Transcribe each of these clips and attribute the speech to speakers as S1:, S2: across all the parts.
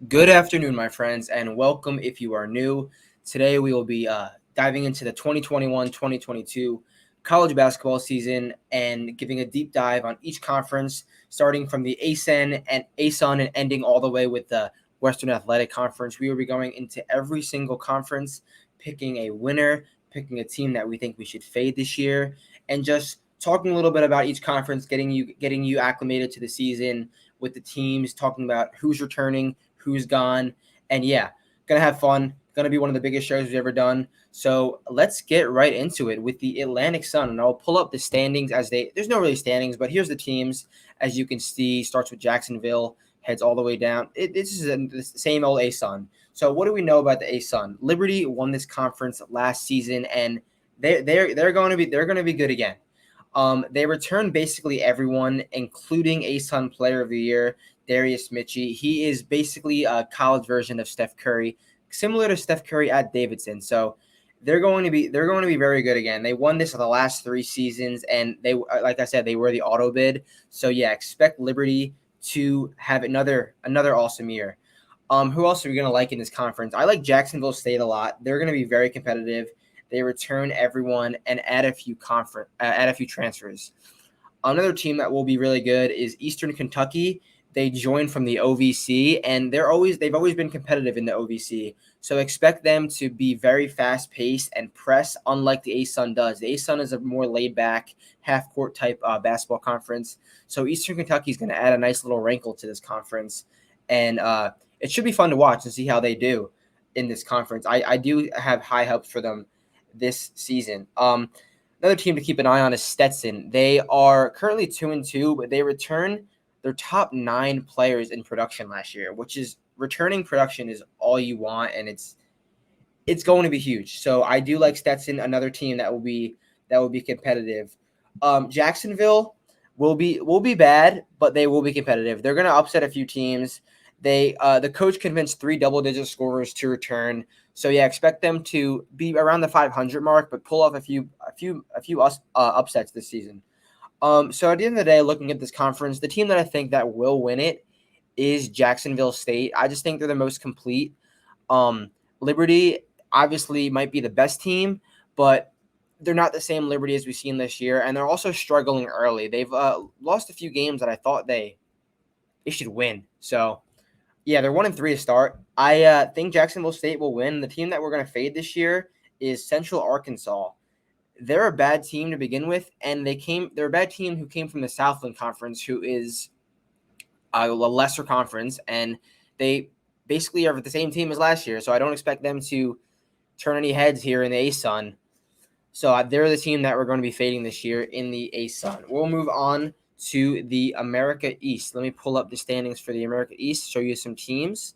S1: Good afternoon, my friends, and welcome if you are new. Today we will be diving into the 2021-2022 college basketball season and giving a deep dive on each conference, starting from the ASUN and ending all the way with the Western Athletic Conference. We will be going into every single conference, picking a winner, picking a team that we think we should fade this year, and just talking a little bit about each conference, getting you acclimated to the season with the teams, talking about who's returning, who's gone, and yeah, gonna have fun. Gonna be one of the biggest shows we've ever done. So let's get right into it with the Atlantic Sun, and I'll pull up the standings as they. There's no really standings, but here's the teams. As you can see, starts with Jacksonville, heads all the way down. This is the same old ASUN. So what do we know about the ASUN? Liberty won this conference last season, and they're going to be good again. They returned basically everyone, including ASUN Player of the Year, Darius Mitchie. He is basically a college version of Steph Curry, similar to Steph Curry at Davidson. So they're going to be very good again. They won this for the last 3 seasons, and they, like I said, they were the auto bid. So yeah, expect Liberty to have another awesome year. Who else are we gonna like in this conference? I like Jacksonville State a lot. They're gonna be very competitive. They return everyone and add a few transfers. Another team that will be really good is Eastern Kentucky. They joined from the OVC, and they've always been competitive in the OVC. So expect them to be very fast paced and press, unlike the ASUN does. The ASUN is a more laid back, half court type basketball conference. So Eastern Kentucky is going to add a nice little wrinkle to this conference, and it should be fun to watch and see how they do in this conference. I do have high hopes for them this season. Another team to keep an eye on is Stetson. They are currently 2-2, but they return their top 9 players in production last year, which is returning production is all you want, and it's going to be huge. So I do like Stetson, another team that will be competitive. Jacksonville will be bad, but they will be competitive. They're going to upset a few teams. The coach convinced 3 double-digit scorers to return. So yeah, expect them to be around the 500 mark, but pull off a few upsets this season. So at the end of the day, looking at this conference, the team that I think that will win it is Jacksonville State. I just think they're the most complete. Liberty obviously might be the best team, but they're not the same Liberty as we've seen this year, and they're also struggling early. They've lost a few games that I thought they should win. So yeah, they're 1-3 to start. I think Jacksonville State will win. The team that we're going to fade this year is Central Arkansas. They're a bad team to begin with, and they're a bad team who came from the Southland Conference, who is a lesser conference, and they basically are the same team as last year. So I don't expect them to turn any heads here in the ASUN. So they're the team that we're going to be fading this year in the ASUN. We'll move on to the America East. Let me pull up the standings for the America East, show you some teams.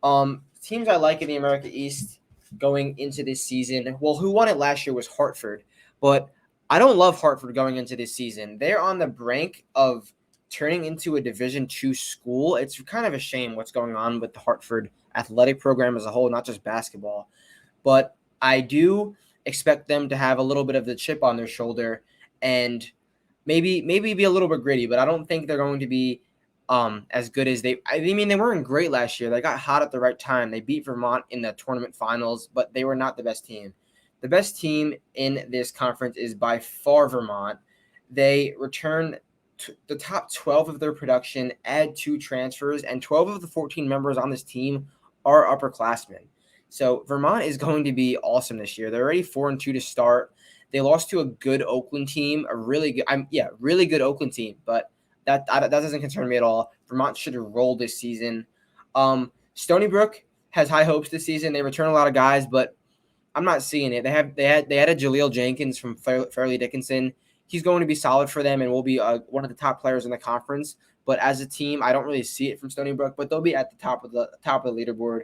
S1: Teams I like in the America East going into this season. Well, who won it last year was Hartford, but I don't love Hartford going into this season. They're on the brink of turning into a Division II school. It's kind of a shame what's going on with the Hartford athletic program as a whole, not just basketball. But I do expect them to have a little bit of the chip on their shoulder and maybe be a little bit gritty, but I don't think they're going to be as good as I mean, they weren't great last year. They got hot at the right time. They beat Vermont in the tournament finals, but they were not the best team. The best team in this conference is by far Vermont. They return the top 12 of their production, add 2 transfers, and 12 of the 14 members on this team are upperclassmen. So Vermont is going to be awesome this year. They're already 4-2 to start. They lost to a good Oakland team, really good Oakland team, but that doesn't concern me at all. Vermont should roll this season. Stony Brook has high hopes this season. They return a lot of guys, but I'm not seeing it. They had a Jaleel Jenkins from Fairleigh Dickinson. He's going to be solid for them and will be one of the top players in the conference. But as a team, I don't really see it from Stony Brook, but they'll be at the top of the leaderboard.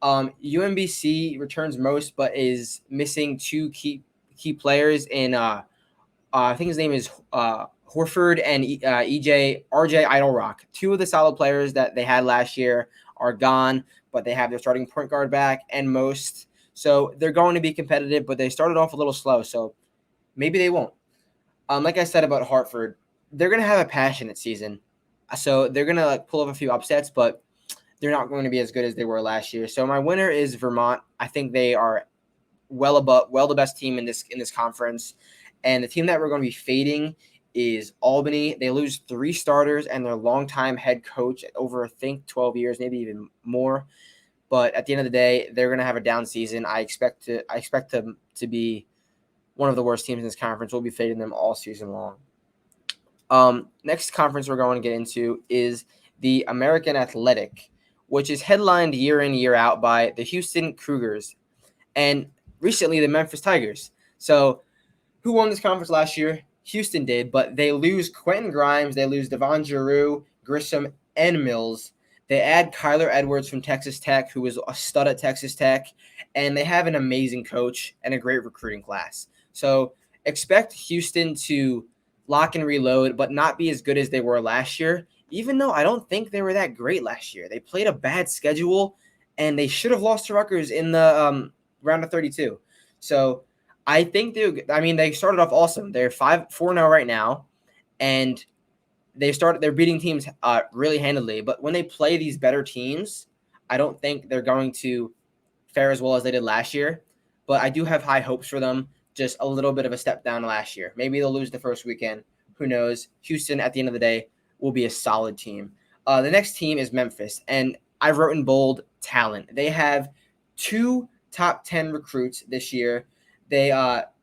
S1: UMBC returns most, but is missing 2 key players in I think his name is Horford and RJ Idlerock. 2 of the solid players that they had last year are gone, but they have their starting point guard back and most. So they're going to be competitive, but they started off a little slow, so maybe they won't. Like I said about Hartford, they're going to have a passionate season. So they're going to pull up a few upsets, but they're not going to be as good as they were last year. So my winner is Vermont. I think they are well the best team in this conference. And the team that we're going to be fading is Albany. They lose 3 starters and their longtime head coach over, I think, 12 years, maybe even more. But at the end of the day, they're going to have a down season. I expect them to be one of the worst teams in this conference. We'll be fading them all season long. Next conference we're going to get into is the American Athletic, which is headlined year in, year out by the Houston Cougars and recently the Memphis Tigers. So who won this conference last year? Houston did, but they lose Quentin Grimes, they lose Devon Giroux, Grissom, and Mills. They add Kyler Edwards from Texas Tech, who was a stud at Texas Tech, and they have an amazing coach and a great recruiting class. So expect Houston to lock and reload, but not be as good as they were last year, even though I don't think they were that great last year. They played a bad schedule, and they should have lost to Rutgers in the round of 32. So I think they started off awesome. They're 4-0 right now, and they're beating teams really handily. But when they play these better teams, I don't think they're going to fare as well as they did last year. But I do have high hopes for them. Just a little bit of a step down last year. Maybe they'll lose the first weekend. Who knows? Houston, at the end of the day, will be a solid team. The next team is Memphis, and I've wrote in bold talent. They have 2 top 10 recruits this year. They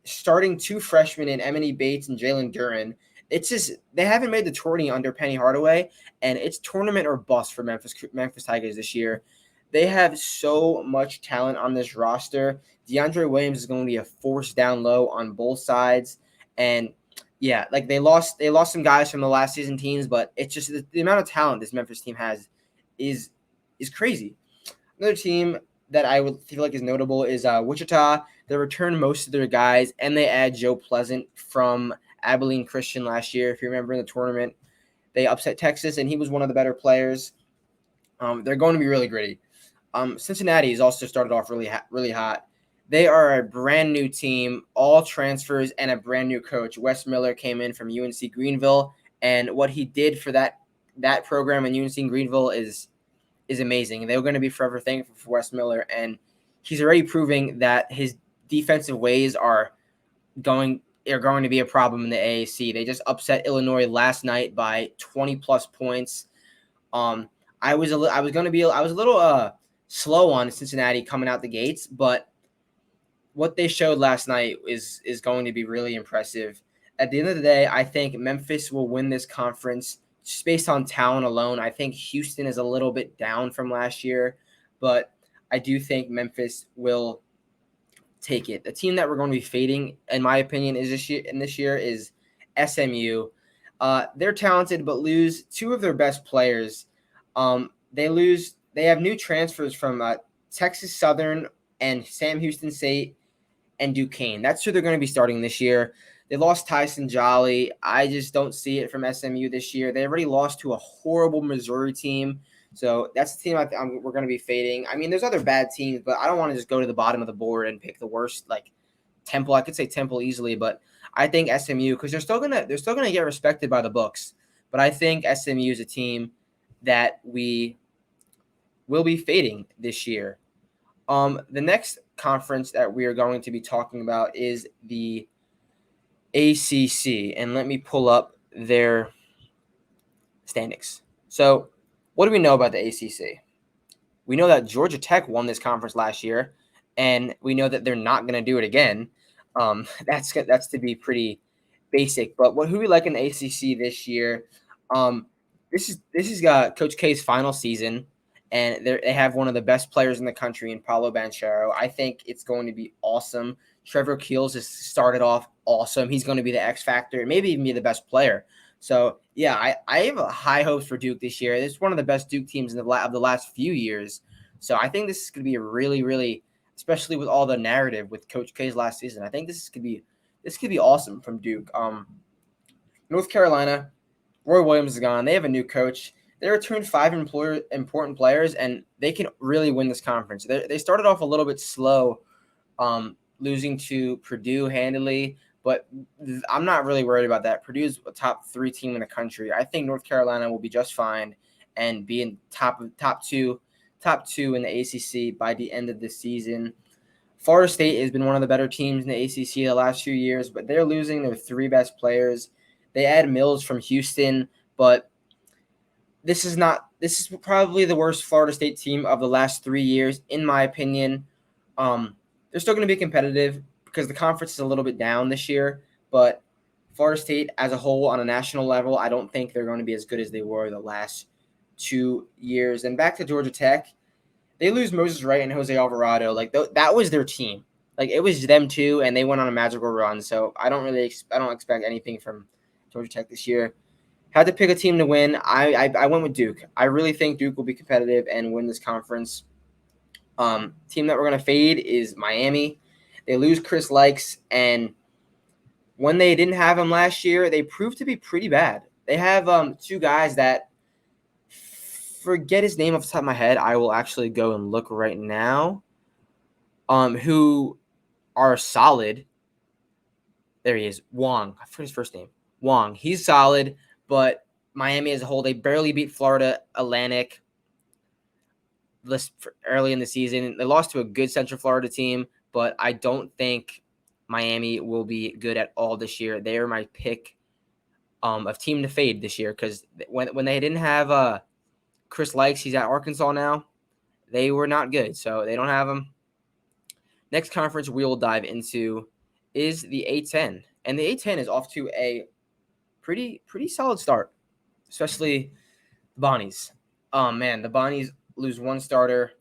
S1: starting 2 freshmen in Emily Bates and Jalen Duran. It's just they haven't made the tourney under Penny Hardaway, and it's tournament or bust for Memphis Tigers this year. They have so much talent on this roster. DeAndre Williams is going to be a force down low on both sides, and yeah, like they lost some guys from the last season teams, but it's just the amount of talent this Memphis team has is crazy. Another team that I would feel like is notable is Wichita. They return most of their guys, and they add Joe Pleasant from Abilene Christian last year. If you remember in the tournament, they upset Texas, and he was one of the better players. They're going to be really gritty. Cincinnati has also started off really hot. They are a brand new team, all transfers, and a brand new coach. Wes Miller came in from UNC Greenville, and what he did for that program in UNC Greenville is amazing. They're going to be forever thankful for Wes Miller, and he's already proving that his defensive ways are going to be a problem in the AAC. They just upset Illinois last night by 20+ points. I was a little slow on Cincinnati coming out the gates, but what they showed last night is going to be really impressive. At the end of the day, I think Memphis will win this conference just based on talent alone. I think Houston is a little bit down from last year, but I do think Memphis will take it. The team that we're going to be fading, in my opinion, this year is SMU. They're talented, but lose 2 of their best players. They have new transfers from Texas Southern and Sam Houston State and Duquesne. That's who they're going to be starting this year. They lost Tyson Jolly. I just don't see it from SMU this year. They already lost to a horrible Missouri team. So that's the team we're going to be fading. I mean, there's other bad teams, but I don't want to just go to the bottom of the board and pick the worst, like Temple. I could say Temple easily, but I think SMU, because they're still gonna get respected by the books. But I think SMU is a team that we will be fading this year. The next conference that we are going to be talking about is the ACC, and let me pull up their standings. So what do we know about the ACC? We know that Georgia Tech won this conference last year, and we know that they're not going to do it again. That's to be pretty basic. But who we like in the ACC this year? This is Coach K's final season, and they have one of the best players in the country in Paolo Banchero. I think it's going to be awesome. Trevor Keels has started off awesome. He's going to be the X factor, and maybe even be the best player. So, yeah, I have high hopes for Duke this year. It's one of the best Duke teams of the last few years. So I think this is going to be a really, really, especially with all the narrative with Coach K's last season, I think this could be awesome from Duke. North Carolina, Roy Williams is gone. They have a new coach. They returned 5 important players, and they can really win this conference. They started off a little bit slow, losing to Purdue handily, but I'm not really worried about that. Purdue's a top 3 team in the country. I think North Carolina will be just fine and be in top 2 top 2 in the ACC by the end of the season. Florida State has been one of the better teams in the ACC the last few years, but they're losing their 3 best players. They add Mills from Houston, but this is probably the worst Florida State team of the last 3 years, in my opinion. They're still going to be competitive because the conference is a little bit down this year, but Florida State as a whole on a national level, I don't think they're going to be as good as they were the last 2 years. And back to Georgia Tech, they lose Moses Wright and Jose Alvarado. Like that was their team. Like it was them two, and they went on a magical run. So I don't expect anything from Georgia Tech this year. Had to pick a team to win. I went with Duke. I really think Duke will be competitive and win this conference. Team that we're going to fade is Miami. They lose Chris Likes, and when they didn't have him last year, they proved to be pretty bad. They have 2 guys that forget his name off the top of my head. I will actually go and look right now. Who are solid. There he is, Wong. I forget his first name. Wong. He's solid. But Miami as a whole, they barely beat Florida Atlantic early in the season. They lost to a good Central Florida team, but I don't think Miami will be good at all this year. They are my pick of team to fade this year because when they didn't have Chris Likes, he's at Arkansas now, they were not good, so they don't have him. Next conference we will dive into is the A-10, and the A-10 is off to a pretty solid start, especially the Bonnies. Oh, man, the Bonnies lose 1 starter.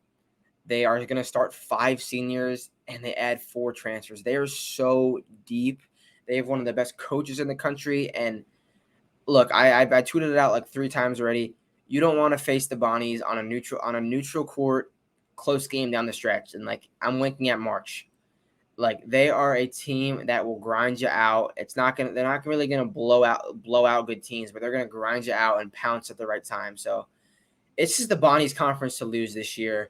S1: They are going to start 5 seniors, and they add 4 transfers. They are so deep. They have one of the best coaches in the country, and look, I tweeted it out like 3 times already. You don't want to face the Bonnies on a neutral court, close game down the stretch, and like I'm winking at March. Like they are a team that will grind you out. They're not really gonna blow out good teams, but they're gonna grind you out and pounce at the right time. So it's just the Bonnies conference to lose this year.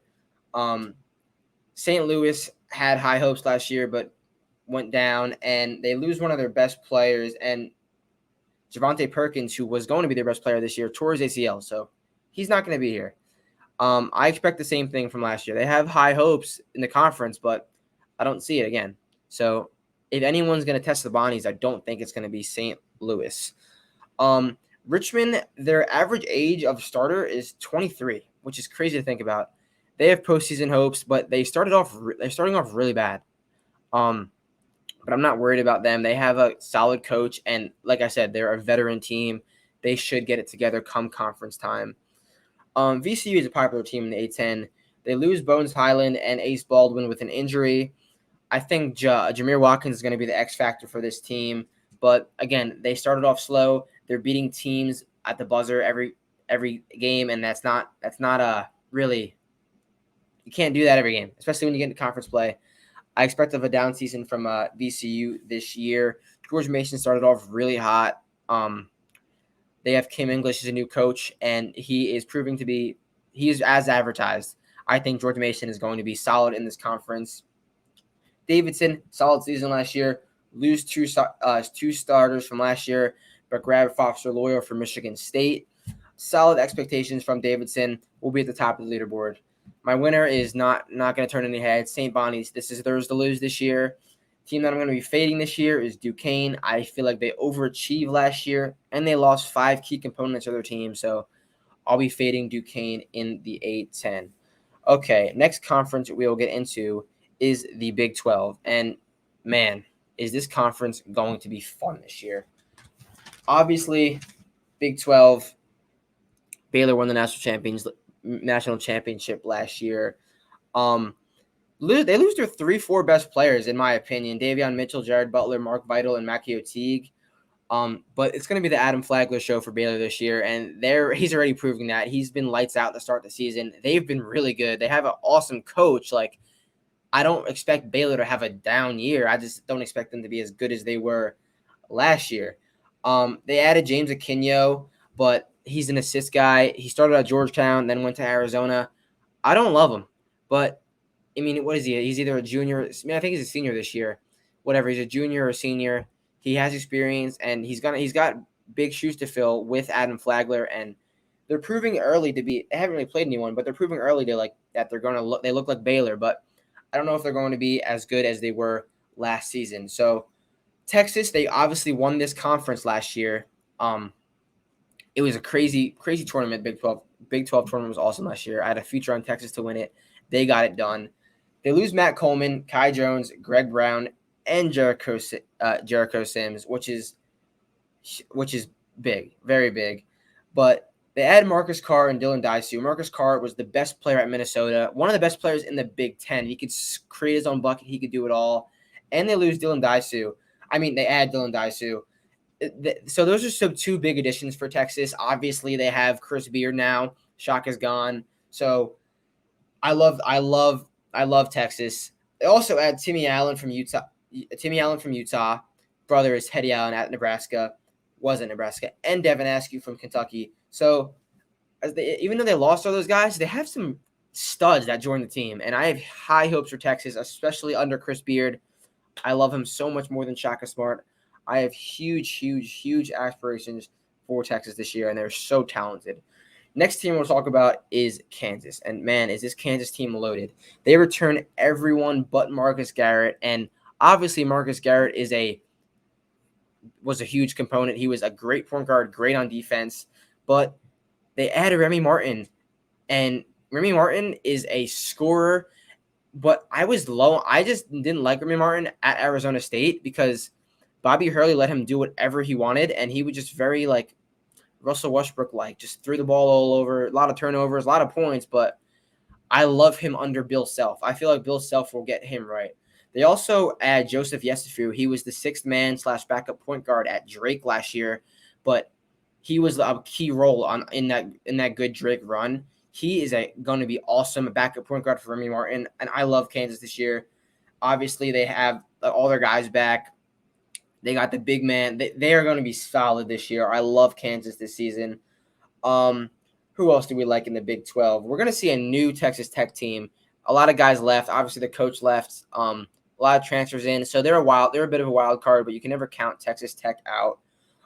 S1: St. Louis had high hopes last year, but went down, and they lose one of their best players. And Javonte Perkins, who was going to be their best player this year, tore his ACL, so he's not going to be here. I expect the same thing from last year. They have high hopes in the conference, but I don't see it again. So if anyone's going to test the Bonnies, I don't think it's going to be St. Louis. Richmond, their average age of starter is 23, which is crazy to think about. They have postseason hopes, but they're starting off really bad. But I'm not worried about them. They have a solid coach, and like I said, they're a veteran team. They should get it together come conference time. VCU is a popular team in the A-10. They lose Bones Highland and Ace Baldwin with an injury. I think Jameer Watkins is going to be the X factor for this team. But again, they started off slow. They're beating teams at the buzzer every game, and that's not really, you can't do that every game, especially when you get into conference play. I expect of a down season from VCU this year. George Mason started off really hot. They have Kim English as a new coach, and he is as advertised. I think George Mason is going to be solid in this conference. Davidson, solid season last year. Lose two starters from last year, but grab Foster Loyal from Michigan State. Solid expectations from Davidson. Will be at the top of the leaderboard. My winner is not going to turn any heads. St. Bonnie's, this is theirs to lose this year. Team that I'm going to be fading this year is Duquesne. I feel like they overachieved last year, and they lost 5 key components of their team. So I'll be fading Duquesne in the A-10. Okay, next conference we will get into is the Big 12. And, man, is this conference going to be fun this year? Obviously, Big 12, Baylor won the national championship last year. They lose their 3-4 best players, in my opinion. Davion Mitchell, Jared Butler, Mark Vital, and Mackie Teague. But it's going to be the Adam Flagler show for Baylor this year, and he's already proving that. He's been lights out to start the season. They've been really good. They have an awesome coach. Like, I don't expect Baylor to have a down year. I just don't expect them to be as good as they were last year. They added James Aquino, but he's an assist guy. He started at Georgetown, then went to Arizona. I don't love him, but I mean, what is he? He's either a junior. I think he's a senior this year. Whatever, he's a junior or a senior. He has experience, and he's got big shoes to fill with Adam Flagler. And they're proving early to be. They haven't really played anyone, but they're proving early to that they're gonna look. They look like Baylor, but I don't know if they're going to be as good as they were last season. So Texas, they obviously won this conference last year. It was a crazy tournament. Big 12 tournament was awesome last year. I had a future on Texas to win it. They got it done. They lose Matt Coleman, Kai Jones, Greg Brown, and Jericho Sims, which is big, very big. But they add Marcus Carr and Dylan Daisu. Marcus Carr was the best player at Minnesota, one of the best players in the Big Ten. He could create his own bucket. He could do it all. And they lose Dylan Daisu. They add Dylan Daisu. So those are some two big additions for Texas. Obviously, they have Chris Beard now. Shaka's gone. So I love Texas. They also add Timmy Allen from Utah. Brother is Teddy Allen at Nebraska. Was at Nebraska. And Devin Askew from Kentucky. So even though they lost all those guys, they have some studs that joined the team. And I have high hopes for Texas, especially under Chris Beard. I love him so much more than Shaka Smart. I have huge aspirations for Texas this year, and they're so talented. Next team we'll talk about is Kansas. And, man, is this Kansas team loaded. They return everyone but Marcus Garrett. And, obviously, Marcus Garrett was a huge component. He was a great point guard, great on defense. But they added Remy Martin. And Remy Martin is a scorer. But I was low. I just didn't like Remy Martin at Arizona State because Bobby Hurley let him do whatever he wanted, and he was just very Russell Westbrook just threw the ball all over, a lot of turnovers, a lot of points. But I love him under Bill Self. I feel like Bill Self will get him right. They also add Joseph Yesufu. He was the sixth man / backup point guard at Drake last year, but he was a key role in that good Drake run. He is going to be awesome, a backup point guard for Remy Martin, and I love Kansas this year. Obviously, they have all their guys back. They got the big man. They are going to be solid this year. I love Kansas this season. Who else do we like in the Big 12? We're going to see a new Texas Tech team. A lot of guys left. Obviously, the coach left. A lot of transfers in. So they're a bit of a wild card, but you can never count Texas Tech out.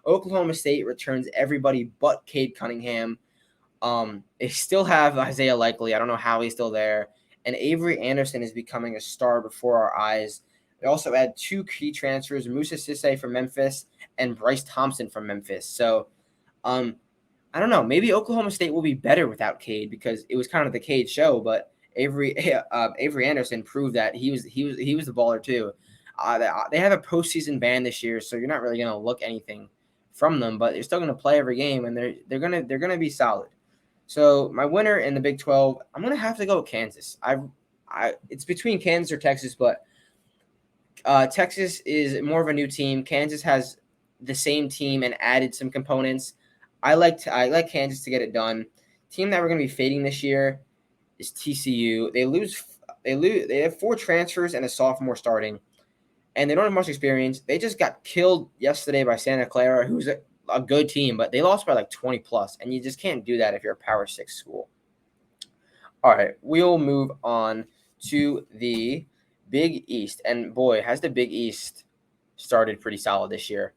S1: Oklahoma State returns everybody but Cade Cunningham. They still have Isaiah Likely. I don't know how he's still there. And Avery Anderson is becoming a star before our eyes. They also add two key transfers, Musa Sisse from Memphis and Bryce Thompson from Memphis. So, I don't know. Maybe Oklahoma State will be better without Cade because it was kind of the Cade show. But Avery Anderson proved that he was the baller too. They have a postseason ban this year, so you're not really gonna look anything from them. But they're still gonna play every game, and they're gonna be solid. So my winner in the Big 12, I'm gonna have to go with Kansas. It's between Kansas or Texas, but Texas is more of a new team. Kansas has the same team and added some components. I like Kansas to get it done. Team that we're going to be fading this year is TCU. They have 4 transfers and a sophomore starting, and they don't have much experience. They just got killed yesterday by Santa Clara, who's a good team, but they lost by 20 plus, and you just can't do that if you're a Power 6 school. All right, we'll move on to the Big East, and boy, has the Big East started pretty solid this year.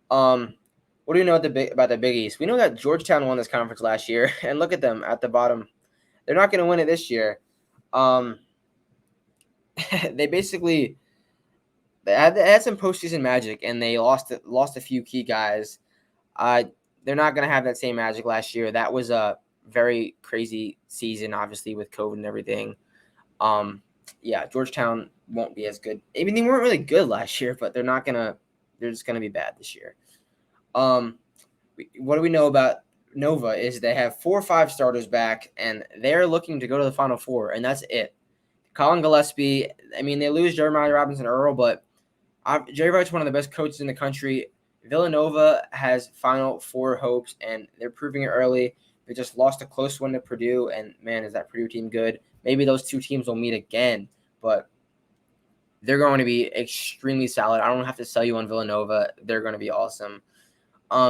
S1: What do you know about the Big East? We know that Georgetown won this conference last year, and look at them at the bottom. They're not going to win it this year. They basically they had some postseason magic, and they lost a few key guys. They're not going to have that same magic last year. That was a very crazy season, obviously, with COVID and everything. Georgetown won't be as good. I mean, they weren't really good last year, but they're just gonna be bad this year. What do we know about Nova is they have 4 or 5 starters back, and they're looking to go to the Final Four, and that's it. Colin Gillespie, I mean, they lose Jeremiah Robinson-Earl, but Jerry Wright's one of the best coaches in the country. Villanova has Final Four hopes, and they're proving it early. They just lost a close one to Purdue, and, man, is that Purdue team good. Maybe those two teams will meet again, but they're going to be extremely solid. I don't have to sell you on Villanova. They're going to be awesome.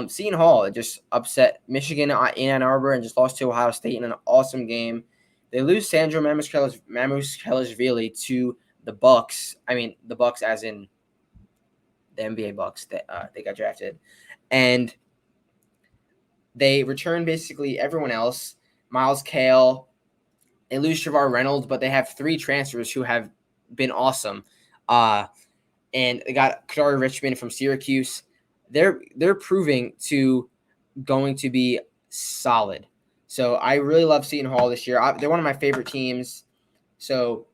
S1: Seton Hall just upset Michigan in Ann Arbor and just lost to Ohio State in an awesome game. They lose Sandro Mamukelashvili to the Bucks. I mean, the Bucks as in the NBA Bucks that they got drafted. And They return basically everyone else. Miles Kale. They lose Shavar Reynolds, but they have 3 transfers who have been awesome. And they got Kadari Richmond from Syracuse. They're proving to going to be solid. So I really love Seton Hall this year. They're one of my favorite teams. So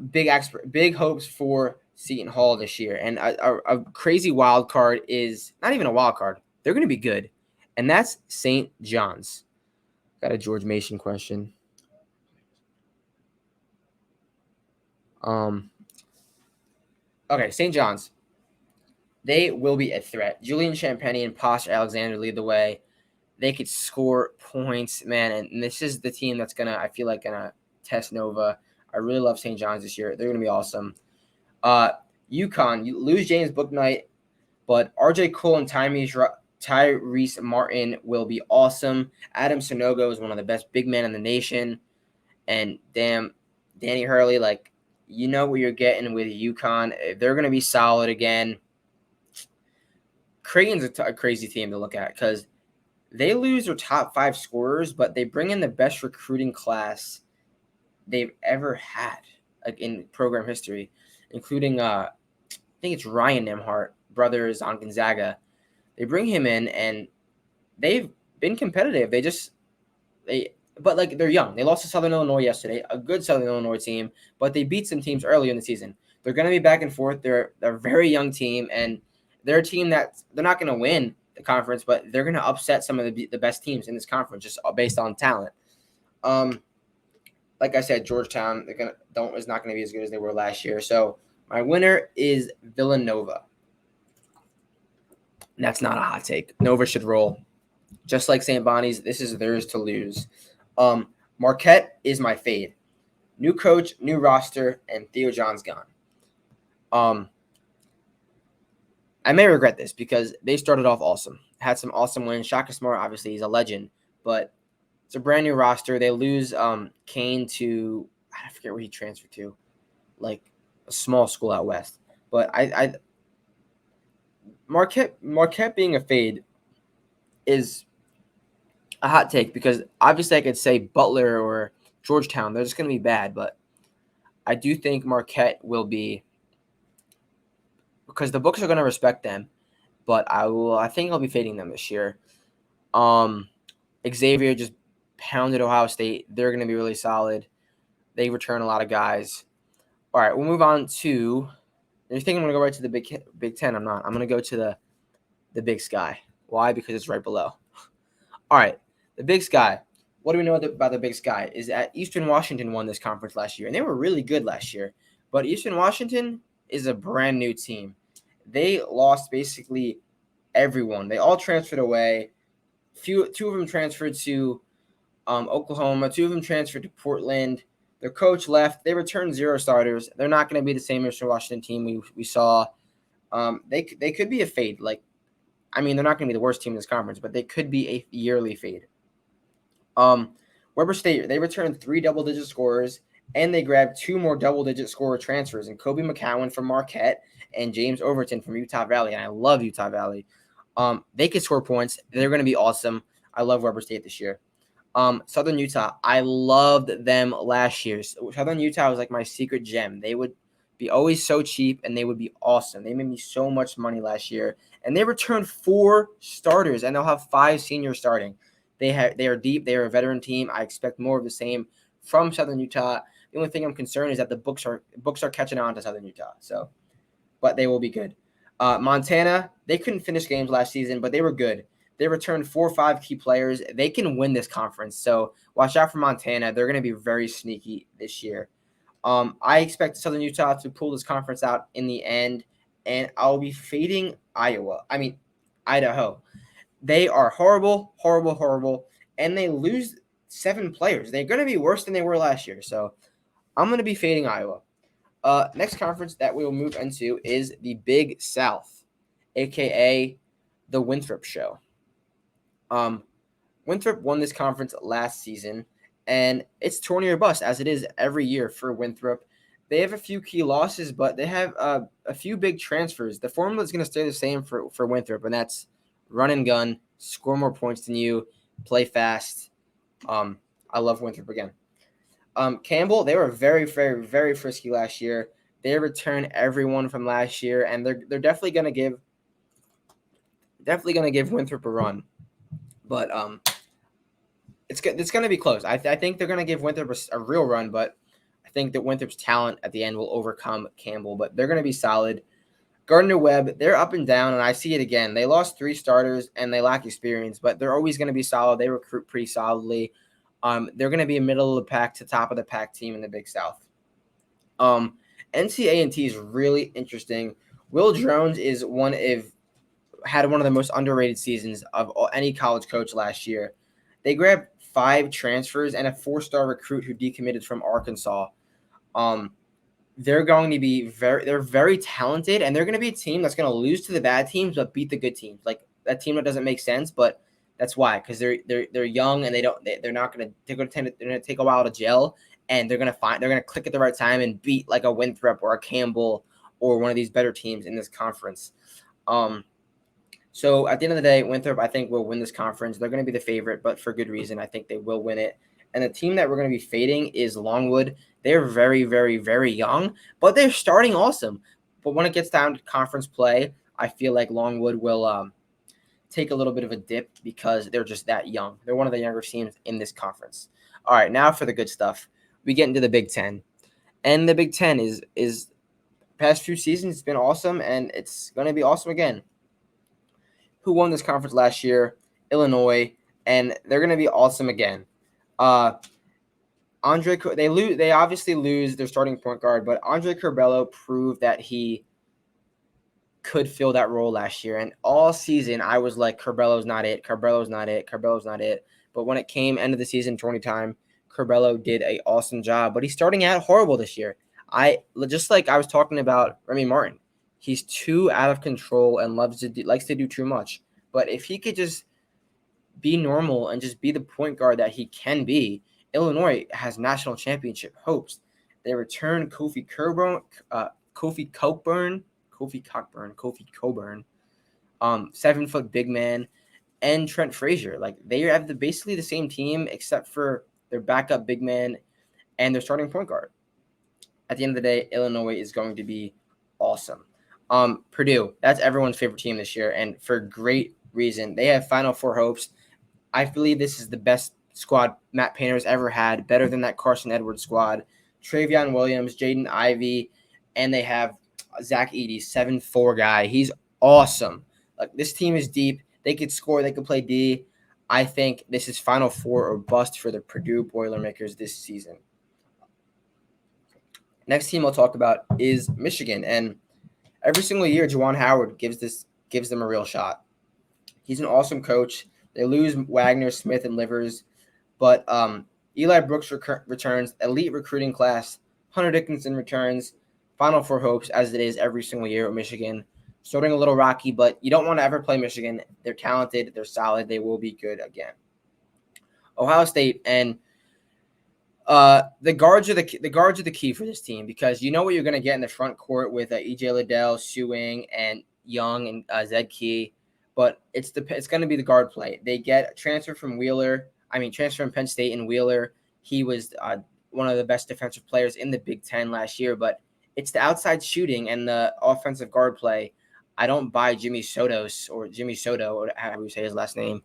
S1: big hopes for Seton Hall this year. And a crazy wild card is not even a wild card. They're going to be good, and that's St. John's. Got a George Mason question. Okay, St. John's. They will be a threat. Julian Champagny and Posh Alexander lead the way. They could score points, man, and this is the team that's I feel like gonna test Nova. I really love St. John's this year. They're gonna be awesome. UConn, you lose James Bouknight, but RJ Cole and Tyrese Martin will be awesome. Adam Sonogo is one of the best big men in the nation, and damn, Danny Hurley, like, you know what you're getting with UConn. They're gonna be solid again. Creighton's a crazy team to look at because they lose their top 5 scorers, but they bring in the best recruiting class they've ever had, like, in program history, including I think it's Ryan Nembhard, brothers on Gonzaga. They bring him in, and they've been competitive. But like, they're young. They lost to Southern Illinois yesterday, a good Southern Illinois team, but they beat some teams earlier in the season. They're going to be back and forth. They're a very young team, and they're a team that they're not going to win the conference, but they're going to upset some of the best teams in this conference just based on talent. Like I said, Georgetown is not going to be as good as they were last year. So my winner is Villanova. And that's not a hot take. Nova should roll. Just like St. Bonnie's, this is theirs to lose. Marquette is my fade. New coach, new roster, and Theo John's gone. I may regret this because they started off awesome. Had some awesome wins. Shaka Smart, obviously, he's a legend. But it's a brand new roster. They lose Kane to, I forget where he transferred to, like a small school out west. But Marquette being a fade is a hot take because obviously I could say Butler or Georgetown. They're just going to be bad. But I do think Marquette will be, because the books are going to respect them. But I think I'll be fading them this year. Xavier just pounded Ohio State. They're going to be really solid. They return a lot of guys. All right, we'll move on to. You think I'm going to go right to the Big Ten? I'm not. I'm going to go to the Big Sky. Why? Because it's right below. All right, the Big Sky. What do we know about the Big Sky? Is that Eastern Washington won this conference last year, and they were really good last year. But Eastern Washington is a brand new team. They lost basically everyone. They all transferred away. Two of them transferred to Oklahoma. 2 of them transferred to Portland. Their coach left. They returned 0 starters. They're not going to be the same Eastern Washington team we saw. They could be a fade. They're not going to be the worst team in this conference, but they could be a yearly fade. Weber State, they returned 3 double-digit scorers, and they grabbed 2 more double-digit scorer transfers, and Kobe McCowan from Marquette and James Overton from Utah Valley, and I love Utah Valley. They can score points. They're going to be awesome. I love Weber State this year. Southern Utah, I loved them last year. Southern Utah was like my secret gem. They would be always so cheap, and they would be awesome. They made me so much money last year, and they returned 4 starters, and they'll have 5 seniors starting. They are deep. They are a veteran team. I expect more of the same from Southern Utah. The only thing I'm concerned is that the books are catching on to Southern Utah. But they will be good. Montana, they couldn't finish games last season, but they were good. They returned 4 or 5 key players. They can win this conference. So watch out for Montana. They're going to be very sneaky this year. I expect Southern Utah to pull this conference out in the end, and I'll be fading Idaho. They are horrible, horrible, horrible, and they lose 7 players. They're going to be worse than they were last year. So I'm going to be fading Iowa. Next conference that we will move into is the Big South, a.k.a. the Winthrop Show. Winthrop won this conference last season, and it's tourney or bust, as it is every year for Winthrop. They have a few key losses, but they have a few big transfers. The formula is going to stay the same for Winthrop, and that's run and gun, score more points than you, play fast. I love Winthrop again. Campbell, they were very, very, very frisky last year. They return everyone from last year, and they're definitely gonna give Winthrop a run. But it's gonna be close. I think they're gonna give Winthrop a real run, but I think that Winthrop's talent at the end will overcome Campbell. But they're gonna be solid. Gardner-Webb, they're up and down, and I see it again. They lost 3 starters, and they lack experience, but they're always going to be solid. They recruit pretty solidly. They're going to be a middle of the pack to top of the pack team in the Big South. NCAA is really interesting. Will Jones had one of the most underrated seasons of any college coach last year. They grabbed 5 transfers and a 4-star recruit who decommitted from Arkansas. They're going to be they're very talented, and they're going to be a team that's going to lose to the bad teams but beat the good teams. Like that team that doesn't make sense, but that's why, because they're young and they're going to take a while to gel, and they're going to click at the right time and beat like a Winthrop or a Campbell or one of these better teams in this conference. So at the end of the day, Winthrop, I think, will win this conference. They're going to be the favorite, but for good reason. I think they will win it. And the team that we're going to be fading is Longwood. They're very, very, very young, but they're starting awesome. But when it gets down to conference play, I feel like Longwood will take a little bit of a dip because they're just that young. They're one of the younger teams in this conference. All right, now for the good stuff. We get into the Big Ten. And the Big Ten is past few seasons, it's been awesome, and it's going to be awesome again. Who won this conference last year? Illinois, and they're going to be awesome again. They obviously lose their starting point guard, but Andre Curbelo proved that he could fill that role last year. And all season, I was like, Curbelo's not it. But when it came end of the season, 20 time, Curbelo did an awesome job. But he's starting out horrible this year. Just like I was talking about Remy Martin, he's too out of control and likes to do too much. But if he could just be normal and just be the point guard that he can be, Illinois has national championship hopes. They return Kofi Cockburn, 7-foot big man, and Trent Frazier. Like they have basically the same team except for their backup big man and their starting point guard. At the end of the day, Illinois is going to be awesome. Purdue, that's everyone's favorite team this year, and for great reason. They have Final Four hopes. I believe this is the best squad Matt Painter's ever had, better than that Carson Edwards squad. Travion Williams, Jaden Ivey, and they have Zach Edey, 7'4" guy. He's awesome. Like this team is deep. They could score. They could play D. I think this is Final Four or bust for the Purdue Boilermakers this season. Next team I'll talk about is Michigan, and every single year Juwan Howard gives them a real shot. He's an awesome coach. They lose Wagner, Smith, and Livers, but Eli Brooks returns, elite recruiting class. Hunter Dickinson returns, Final Four hopes, as it is every single year at Michigan. Starting a little rocky, but you don't want to ever play Michigan. They're talented. They're solid. They will be good again. Ohio State, and the guards are the key for this team because you know what you're going to get in the front court with E.J. Liddell, Suing, and Young and Zed Key. But it's going to be the guard play. They get a transfer from Penn State and Wheeler. He was one of the best defensive players in the Big Ten last year. But it's the outside shooting and the offensive guard play. I don't buy Jimmy Soto, or however you say his last name.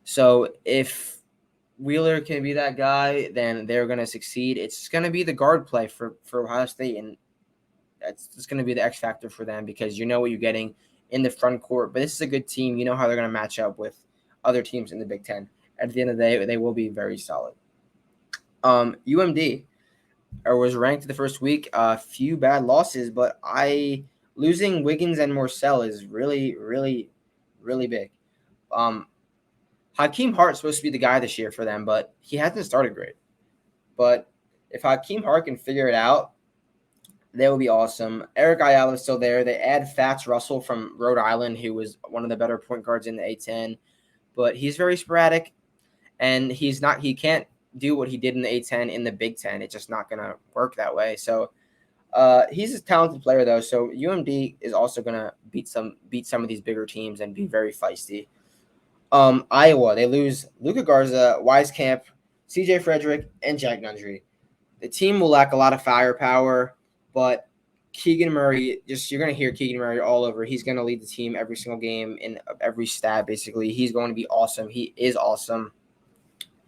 S1: So if Wheeler can be that guy, then they're going to succeed. It's going to be the guard play for Ohio State, and it's going to be the X factor for them because you know what you're getting in the front court. But this is a good team. You know how they're going to match up with other teams in the Big Ten. At the end of the day, they will be very solid. UMD was ranked the first week. A few bad losses, but losing Wiggins and Morcell is really, really, really big. Hakeem Hart's supposed to be the guy this year for them, but he hasn't started great. But if Hakeem Hart can figure it out, they will be awesome. Eric Ayala is still there. They add Fats Russell from Rhode Island, who was one of the better point guards in the A-10. But he's very sporadic, and he can't do what he did in the A-10 in the Big Ten. It's just not going to work that way. So he's a talented player, though. So UMD is also going to beat some of these bigger teams and be very feisty. Iowa, they lose Luka Garza, Wisekamp, CJ Frederick, and Jack Nundry. The team will lack a lot of firepower, but Keegan Murray, you're going to hear Keegan Murray all over. He's going to lead the team every single game in every stat, basically. He's going to be awesome. He is awesome.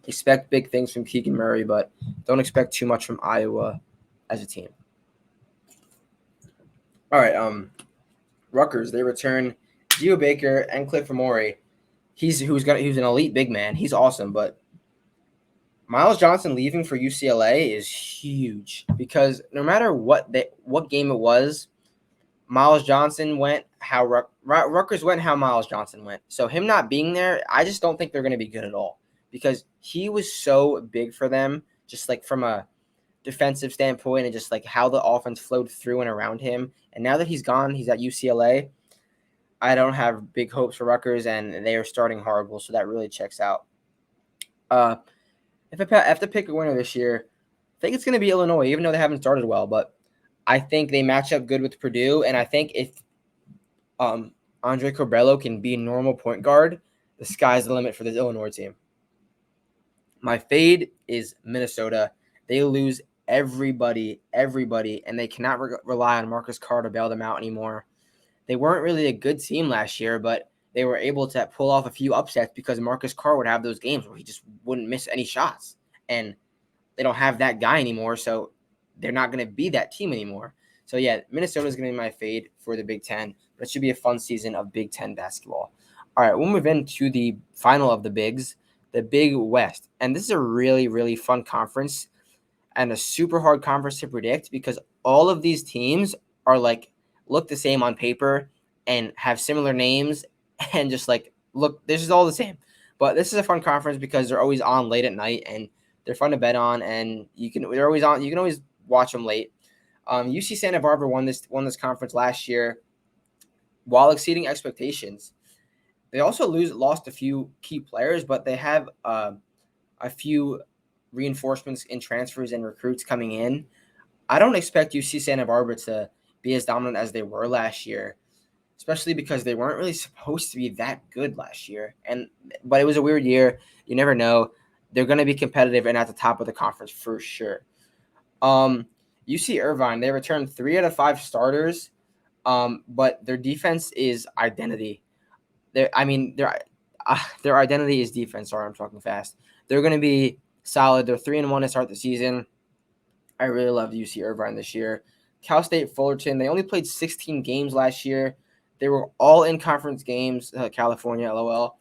S1: Expect big things from Keegan Murray, but don't expect too much from Iowa as a team. All right, Rutgers, they return Geo Baker and Cliff Amore. He's an elite big man. He's awesome, but Miles Johnson leaving for UCLA is huge because no matter what game it was, Miles Johnson went how Rutgers went how Miles Johnson went. So him not being there, I just don't think they're going to be good at all because he was so big for them, just like from a defensive standpoint and just like how the offense flowed through and around him. And now that he's gone, he's at UCLA. I don't have big hopes for Rutgers, and they are starting horrible, so that really checks out. If I have to pick a winner this year, I think it's going to be Illinois, even though they haven't started well. But I think they match up good with Purdue, and I think if Andre Corbello can be a normal point guard, the sky's the limit for this Illinois team. My fade is Minnesota. They lose everybody, and they cannot rely on Marcus Carr to bail them out anymore. They weren't really a good team last year, but they were able to pull off a few upsets because Marcus Carr would have those games where he just wouldn't miss any shots. And they don't have that guy anymore, so they're not going to be that team anymore. So, yeah, Minnesota is going to be my fade for the Big Ten, but it should be a fun season of Big Ten basketball. All right, we'll move into the final of the Bigs, the Big West. And this is a really, really fun conference and a super hard conference to predict because all of these teams are look the same on paper and have similar names and just look, this is all the same. But this is a fun conference because they're always on late at night and they're fun to bet on, and they're always on. You can always watch them late. UC Santa Barbara won this conference last year while exceeding expectations. They also lost a few key players, but they have a few reinforcements in transfers and recruits coming in. I don't expect UC Santa Barbara to be as dominant as they were last year, especially because they weren't really supposed to be that good last year. But it was a weird year. You never know. They're going to be competitive and at the top of the conference for sure. UC Irvine, they returned 3 out of 5 starters, but their defense is identity. Their identity is defense. Sorry, I'm talking fast. They're going to be solid. They're 3-1 to start the season. I really loved UC Irvine this year. Cal State Fullerton, they only played 16 games last year. They were all in conference games, California, LOL.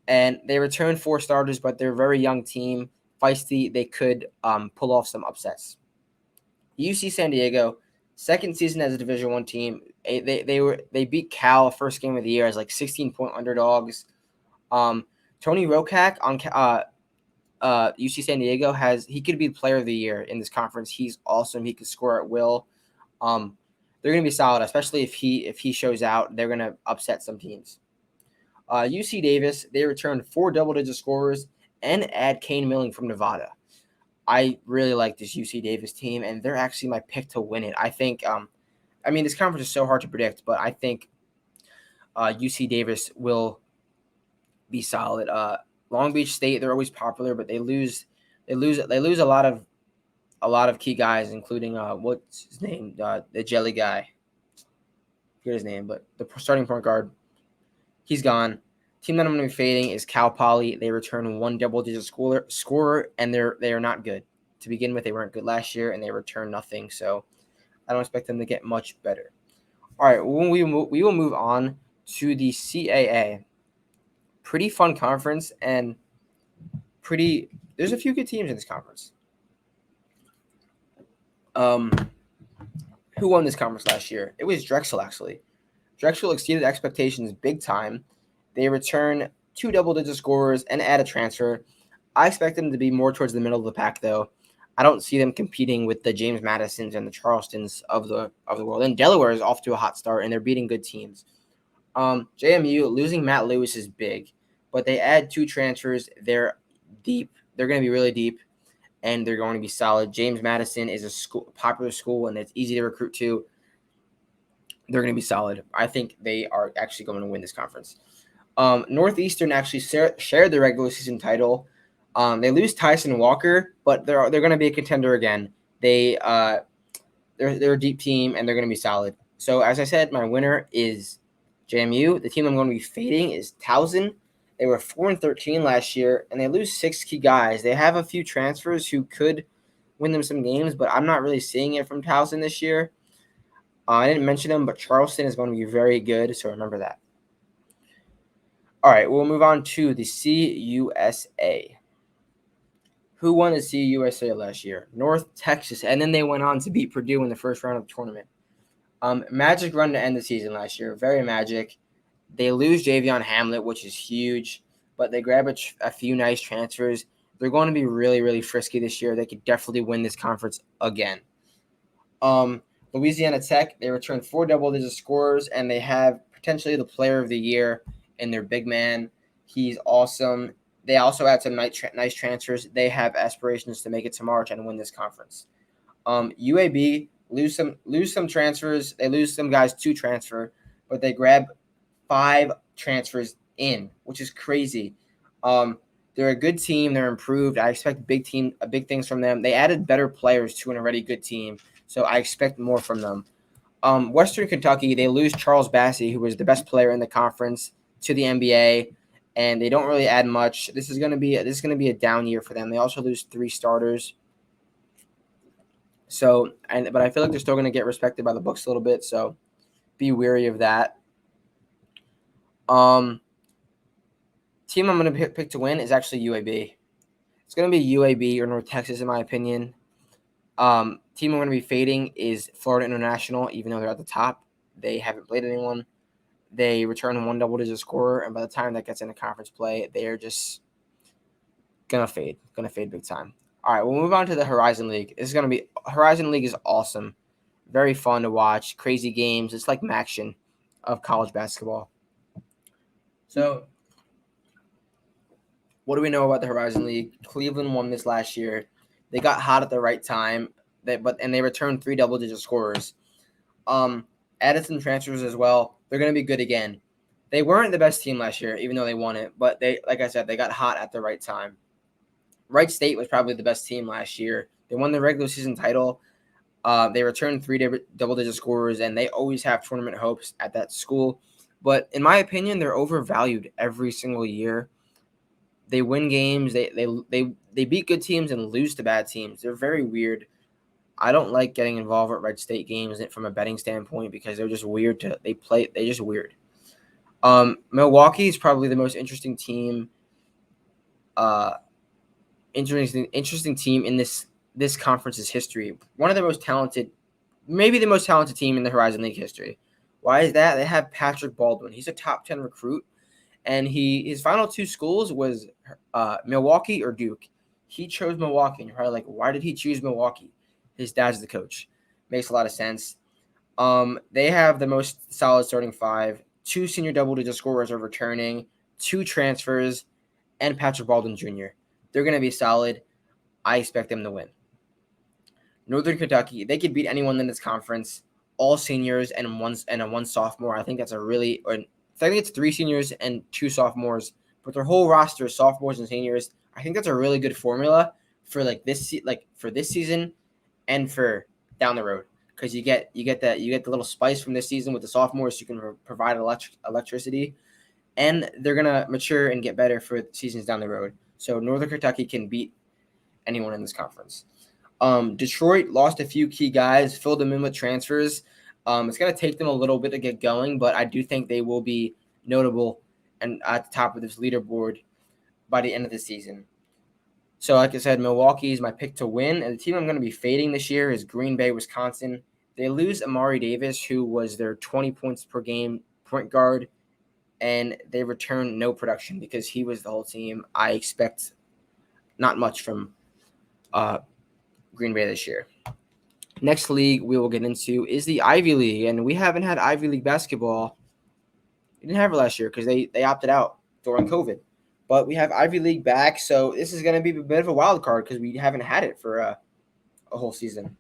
S1: And they returned 4 starters, but they're a very young team. Feisty, they could pull off some upsets. UC San Diego, second season as a Division I team. They beat Cal first game of the year as 16-point underdogs. Tony Rokak on UC San Diego he could be player of the year in this conference. He's awesome. He could score at will. They're going to be solid, especially if he shows out. They're going to upset some teams. UC Davis, they returned 4 double-digit scorers and add Kane Milling from Nevada. I really like this UC Davis team, and they're actually my pick to win it. I think, this conference is so hard to predict, but I think UC Davis will be solid. Long Beach State, they're always popular, but they lose a lot of key guys, including what's his name, the jelly guy. I forget his name, but the starting point guard, he's gone. Team that I'm going to be fading is Cal Poly. They return 1 double-digit scorer, and they are not good. To begin with, they weren't good last year, and they returned nothing. So I don't expect them to get much better. All right, we will move on to the CAA. Pretty fun conference, and there's a few good teams in this conference. Who won this conference last year? It was Drexel, actually. Drexel exceeded expectations big time. They return 2 double-digit scorers and add a transfer. I expect them to be more towards the middle of the pack, though. I don't see them competing with the James Madisons and the Charlestons of the world. And Delaware is off to a hot start, and they're beating good teams. JMU, losing Matt Lewis is big, but they add 2 transfers. They're deep. They're going to be really deep, and they're going to be solid. James Madison is a popular school, and it's easy to recruit to. They're going to be solid. I think they are actually going to win this conference. Northeastern actually shared the regular season title. They lose Tyson Walker, but they're going to be a contender again. They're a deep team and they're going to be solid. So as I said, my winner is JMU. The team I'm going to be fading is Towson. They were 4-13 last year, and they lose 6 key guys. They have a few transfers who could win them some games, but I'm not really seeing it from Towson this year. I didn't mention them, but Charleston is going to be very good, so remember that. All right, we'll move on to the CUSA. Who won the CUSA last year? North Texas, and then they went on to beat Purdue in the first round of the tournament. Magic run to end the season last year, very magic. They lose Javion Hamlet, which is huge, but they grab a few nice transfers. They're going to be really, really frisky this year. They could definitely win this conference again. Louisiana Tech, they returned 4 double-digit scorers, and they have potentially the player of the year in their big man. He's awesome. They also had some nice transfers. They have aspirations to make it to March and win this conference. UAB lose some transfers. They lose some guys to transfer, but they grab 5 transfers in, which is crazy. They're a good team. They're improved. I expect big things from them. They added better players to an already good team, so I expect more from them. Western Kentucky, they lose Charles Bassey, who was the best player in the conference, to the NBA, and they don't really add much. This is going to be a down year for them. They also lose 3 starters. So, but I feel like they're still going to get respected by the books a little bit. So, be wary of that. Team I'm going to pick to win is actually UAB. It's going to be UAB or North Texas, in my opinion. Team I'm going to be fading is Florida International, even though they're at the top. They haven't played anyone. They return 1 double-digit scorer, and by the time that gets into conference play, they are just going to fade big time. All right, we'll move on to the Horizon League. Horizon League is awesome. Very fun to watch. Crazy games. It's like MAAC of college basketball. So, what do we know about the Horizon League? Cleveland won this last year. They got hot at the right time, and they returned 3 double-digit scorers. Added some transfers as well. They're going to be good again. They weren't the best team last year, even though they won it. But like I said, they got hot at the right time. Wright State was probably the best team last year. They won the regular season title. They returned 3 double-digit scorers, and they always have tournament hopes at that school. But in my opinion, they're overvalued every single year. They win games. They beat good teams and lose to bad teams. They're very weird. I don't like getting involved at Wright State games from a betting standpoint because they're just weird they're just weird. Milwaukee is probably the most interesting team. Interesting team in this conference's history. One of the most talented, maybe the most talented team in the Horizon League history. Why is that? They have Patrick Baldwin. He's a top 10 recruit, and his final 2 schools was Milwaukee or Duke. He chose Milwaukee, and you're probably like, why did he choose Milwaukee? His dad's the coach. Makes a lot of sense. They have the most solid starting 5. 2 senior double-digit scorers are returning, 2 transfers, and Patrick Baldwin Jr. They're going to be solid. I expect them to win. Northern Kentucky, they could beat anyone in this conference. All seniors and one sophomore. I think that's I think it's 3 seniors and 2 sophomores, but their whole roster is sophomores and seniors. I think that's a really good formula for for this season and for down the road, because you get the little spice from this season with the sophomores. So you can provide electricity, and they're gonna mature and get better for seasons down the road. So Northern Kentucky can beat anyone in this conference. Detroit lost a few key guys, filled them in with transfers. It's gonna take them a little bit to get going, but I do think they will be notable and at the top of this leaderboard by the end of the season. So, like I said, Milwaukee is my pick to win, and the team I'm going to be fading this year is Green Bay, Wisconsin. They lose Amari Davis, who was their 20 points per game point guard, and they return no production because he was the whole team. I expect not much from Green Bay this year. Next league we will get into is the Ivy League, and we haven't had Ivy League basketball. We didn't have it last year because they opted out during COVID. But we have Ivy League back, so this is going to be a bit of a wild card because we haven't had it for a whole season.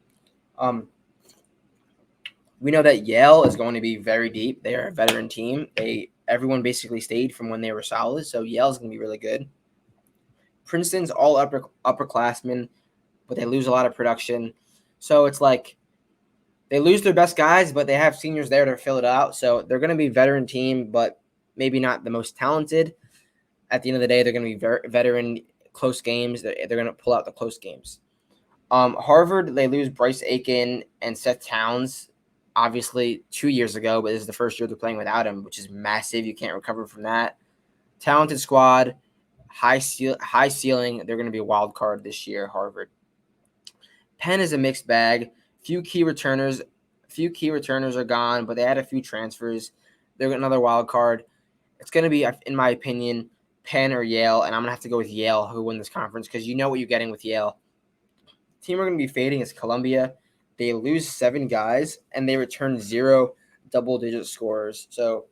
S1: We know that Yale is going to be very deep. They are a veteran team. They everyone basically stayed from when they were solid, so Yale's going to be really good. Princeton's all upperclassmen, but they lose a lot of production. So it's like they lose their best guys, but they have seniors there to fill it out. So they're going to be a veteran team, but maybe not the most talented. At the end of the day, they're going to be veteran close games. They're going to pull out the close games. Harvard, they lose Bryce Aiken and Seth Towns, obviously 2 years ago, but this is the first year they're playing without him, which is massive. You can't recover from that. Talented squad, high ceiling. They're going to be a wild card this year, Harvard. Penn is a mixed bag. Few key returners are gone, but they had a few transfers. They're another wild card. It's going to be, in my opinion, Penn or Yale, and I'm going to have to go with Yale who win this conference because you know what you're getting with Yale. The team we're going to be fading is Columbia. They lose 7 guys, and they return 0 double-digit scorers. So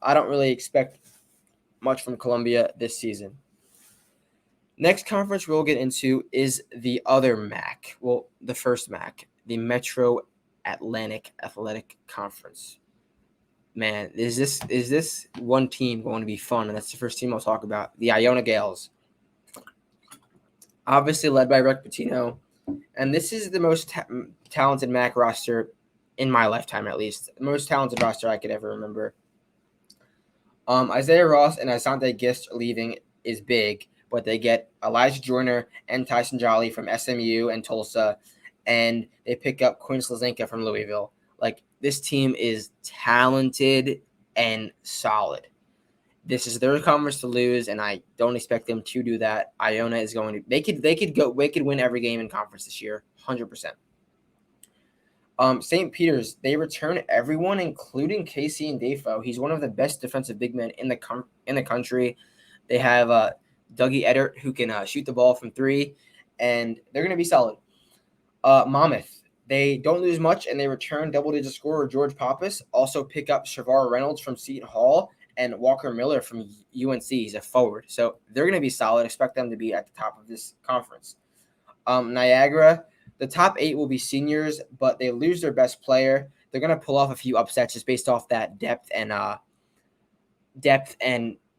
S1: I don't really expect much from Columbia this season. Next conference we'll get into is the other MAAC. Well, the first MAAC, the Metro Atlantic Athletic Conference. Man, is this one team going to be fun? And that's the first team I'll talk about, the Iona Gales. Obviously led by Rick Pitino. And this is the most talented MAAC roster in my lifetime, at least. The most talented roster I could ever remember. Isaiah Ross and Asante Gist leaving is big, but they get Elijah Joyner and Tyson Jolly from SMU and Tulsa, and they pick up Quinn Slazinka from Louisville. Like, this team is talented and solid. This is their conference to lose, and I don't expect them to do that. Iona is going to they could win every game in conference this year, 100%. St. Peter's, they return everyone, including Casey and Defo. He's one of the best defensive big men in the country. They have Dougie Eddert, who can shoot the ball from 3, and they're going to be solid. Monmouth, they don't lose much, and they return double-digit scorer George Pappas. Also pick up Shavar Reynolds from Seton Hall and Walker Miller from UNC. He's a forward. So they're going to be solid. Expect them to be at the top of this conference. Niagara, the top 8 will be seniors, but they lose their best player. They're going to pull off a few upsets just based off that depth and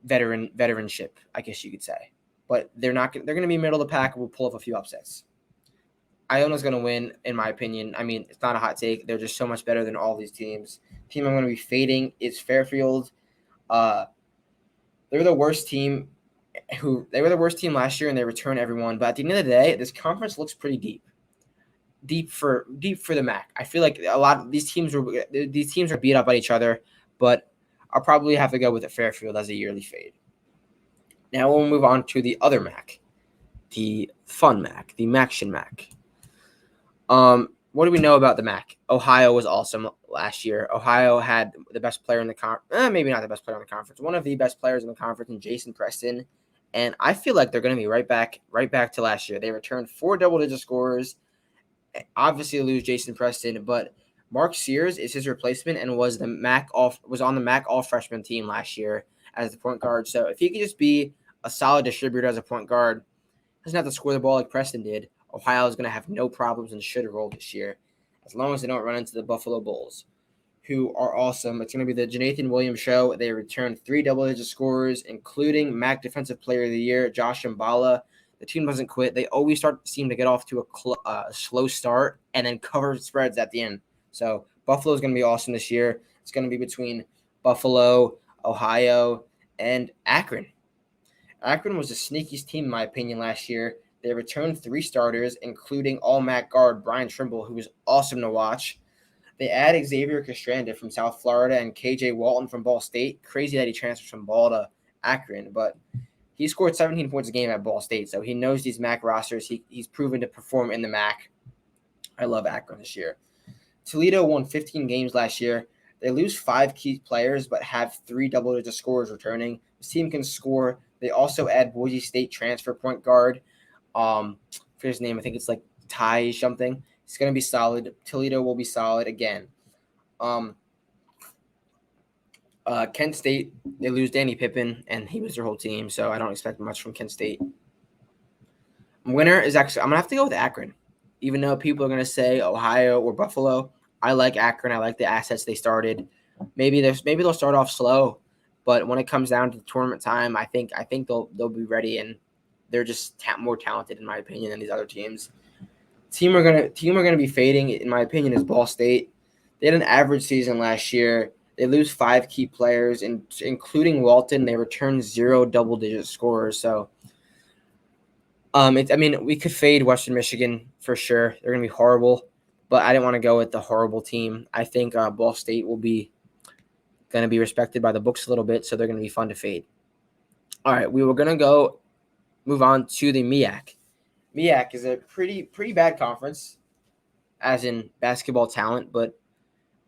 S1: veteranship, I guess you could say. But they're going to be middle of the pack and will pull off a few upsets. Iona's going to win, in my opinion. I mean, it's not a hot take. They're just so much better than all these teams. The team I'm going to be fading is Fairfield. They're the worst team. They were the worst team last year, and they return everyone. But at the end of the day, this conference looks pretty deep for the MAAC. I feel like a lot of these teams are beat up by each other, but I'll probably have to go with the Fairfield as a yearly fade. Now we'll move on to the other MAAC, the fun MAAC, the MACtion MAAC. What do we know about the MAAC? Ohio was awesome last year. Ohio had the best player in the conference. Maybe not the best player in the conference. One of the best players in the conference, in Jason Preston. And I feel like they're going to be right back to last year. They returned 4 double-digit scorers. Obviously, lose Jason Preston, but Mark Sears is his replacement and was on the MAAC all-freshman team last year as the point guard. So if he could just be a solid distributor as a point guard, doesn't have to score the ball like Preston did, Ohio is going to have no problems and should roll this year, as long as they don't run into the Buffalo Bulls, who are awesome. It's going to be the Jonathan Williams show. They return 3 double-digit scorers, including MAAC Defensive Player of the Year, Josh Mbala. The team doesn't quit. They always seem to get off to a slow start and then cover spreads at the end. So Buffalo is going to be awesome this year. It's going to be between Buffalo, Ohio, and Akron. Akron was the sneakiest team, in my opinion, last year. They returned 3 starters, including all-MAC guard Brian Trimble, who was awesome to watch. They add Xavier Castranda from South Florida and KJ Walton from Ball State. Crazy that he transfers from Ball to Akron, but he scored 17 points a game at Ball State, so he knows these MAC rosters. He's proven to perform in the MAC. I love Akron this year. Toledo won 15 games last year. They lose 5 key players, but have 3 double-digit scorers returning. This team can score. They also add Boise State transfer point guard. For his name, I think it's like Ty something. It's going to be solid. Toledo will be solid again. Kent State, they lose Danny Pippen, and he was their whole team, so I don't expect much from Kent State. Winner is actually – I'm going to have to go with Akron. Even though people are going to say Ohio or Buffalo, I like Akron. I like the assets they started. Maybe they'll start off slow, But when it comes down to the tournament time, I think they'll be ready, and they're just more talented in my opinion than these other teams. Team are gonna be fading in my opinion is Ball State. They had an average season last year. They lose 5 key players, including Walton. They return 0 double-digit scorers. So, we could fade Western Michigan for sure. They're gonna be horrible, but I didn't want to go with the horrible team. I think Ball State will be going to be respected by the books a little bit, so they're going to be fun to fade. All right, we were going to move on to the MEAC. MEAC is a pretty bad conference, as in basketball talent, but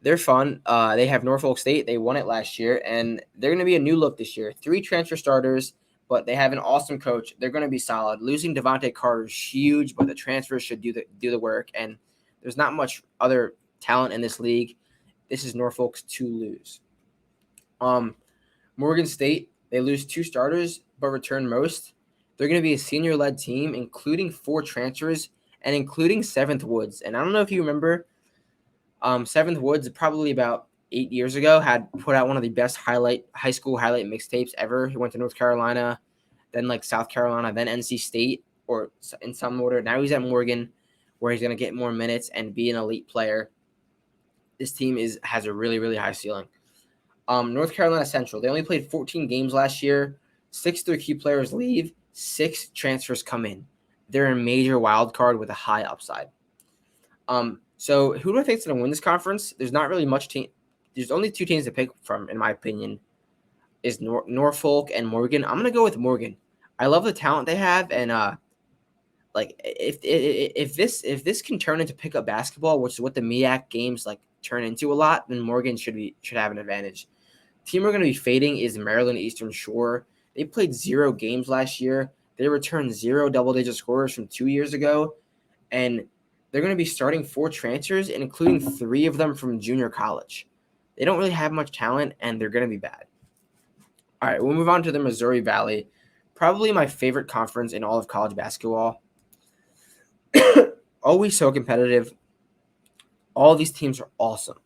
S1: they're fun. They have Norfolk State. They won it last year, and they're going to be a new look this year. 3 transfer starters, but they have an awesome coach. They're going to be solid. Losing Devontae Carter is huge, but the transfers should do the work, and there's not much other talent in this league. This is Norfolk's to lose. Morgan State, they lose 2 starters, but return most. They're going to be a senior-led team, including 4 transfers and including 7th Woods. And I don't know if you remember, 7th Woods, probably about 8 years ago, had put out one of the best high school highlight mixtapes ever. He went to North Carolina, then South Carolina, then NC State, or in some order. Now he's at Morgan, where he's going to get more minutes and be an elite player. This team has a really, really high ceiling. North Carolina Central, they only played 14 games last year. 6 of their key players leave. 6 transfers come in. They're a major wild card with a high upside. So who do I think is going to win this conference? There's not really much team. There's only 2 teams to pick from, in my opinion, is Norfolk and Morgan. I'm going to go with Morgan. I love the talent they have, and if this can turn into pickup basketball, which is what the MEAC games turn into a lot, then Morgan should have an advantage. Team we're going to be fading is Maryland Eastern Shore. They played 0 games last year. They returned 0 double-digit scorers from 2 years ago, and they're going to be starting 4 transfers, including 3 of them from junior college. They don't really have much talent, and they're going to be bad. All right, we'll move on to the Missouri Valley, probably my favorite conference in all of college basketball. Always so competitive. All these teams are awesome.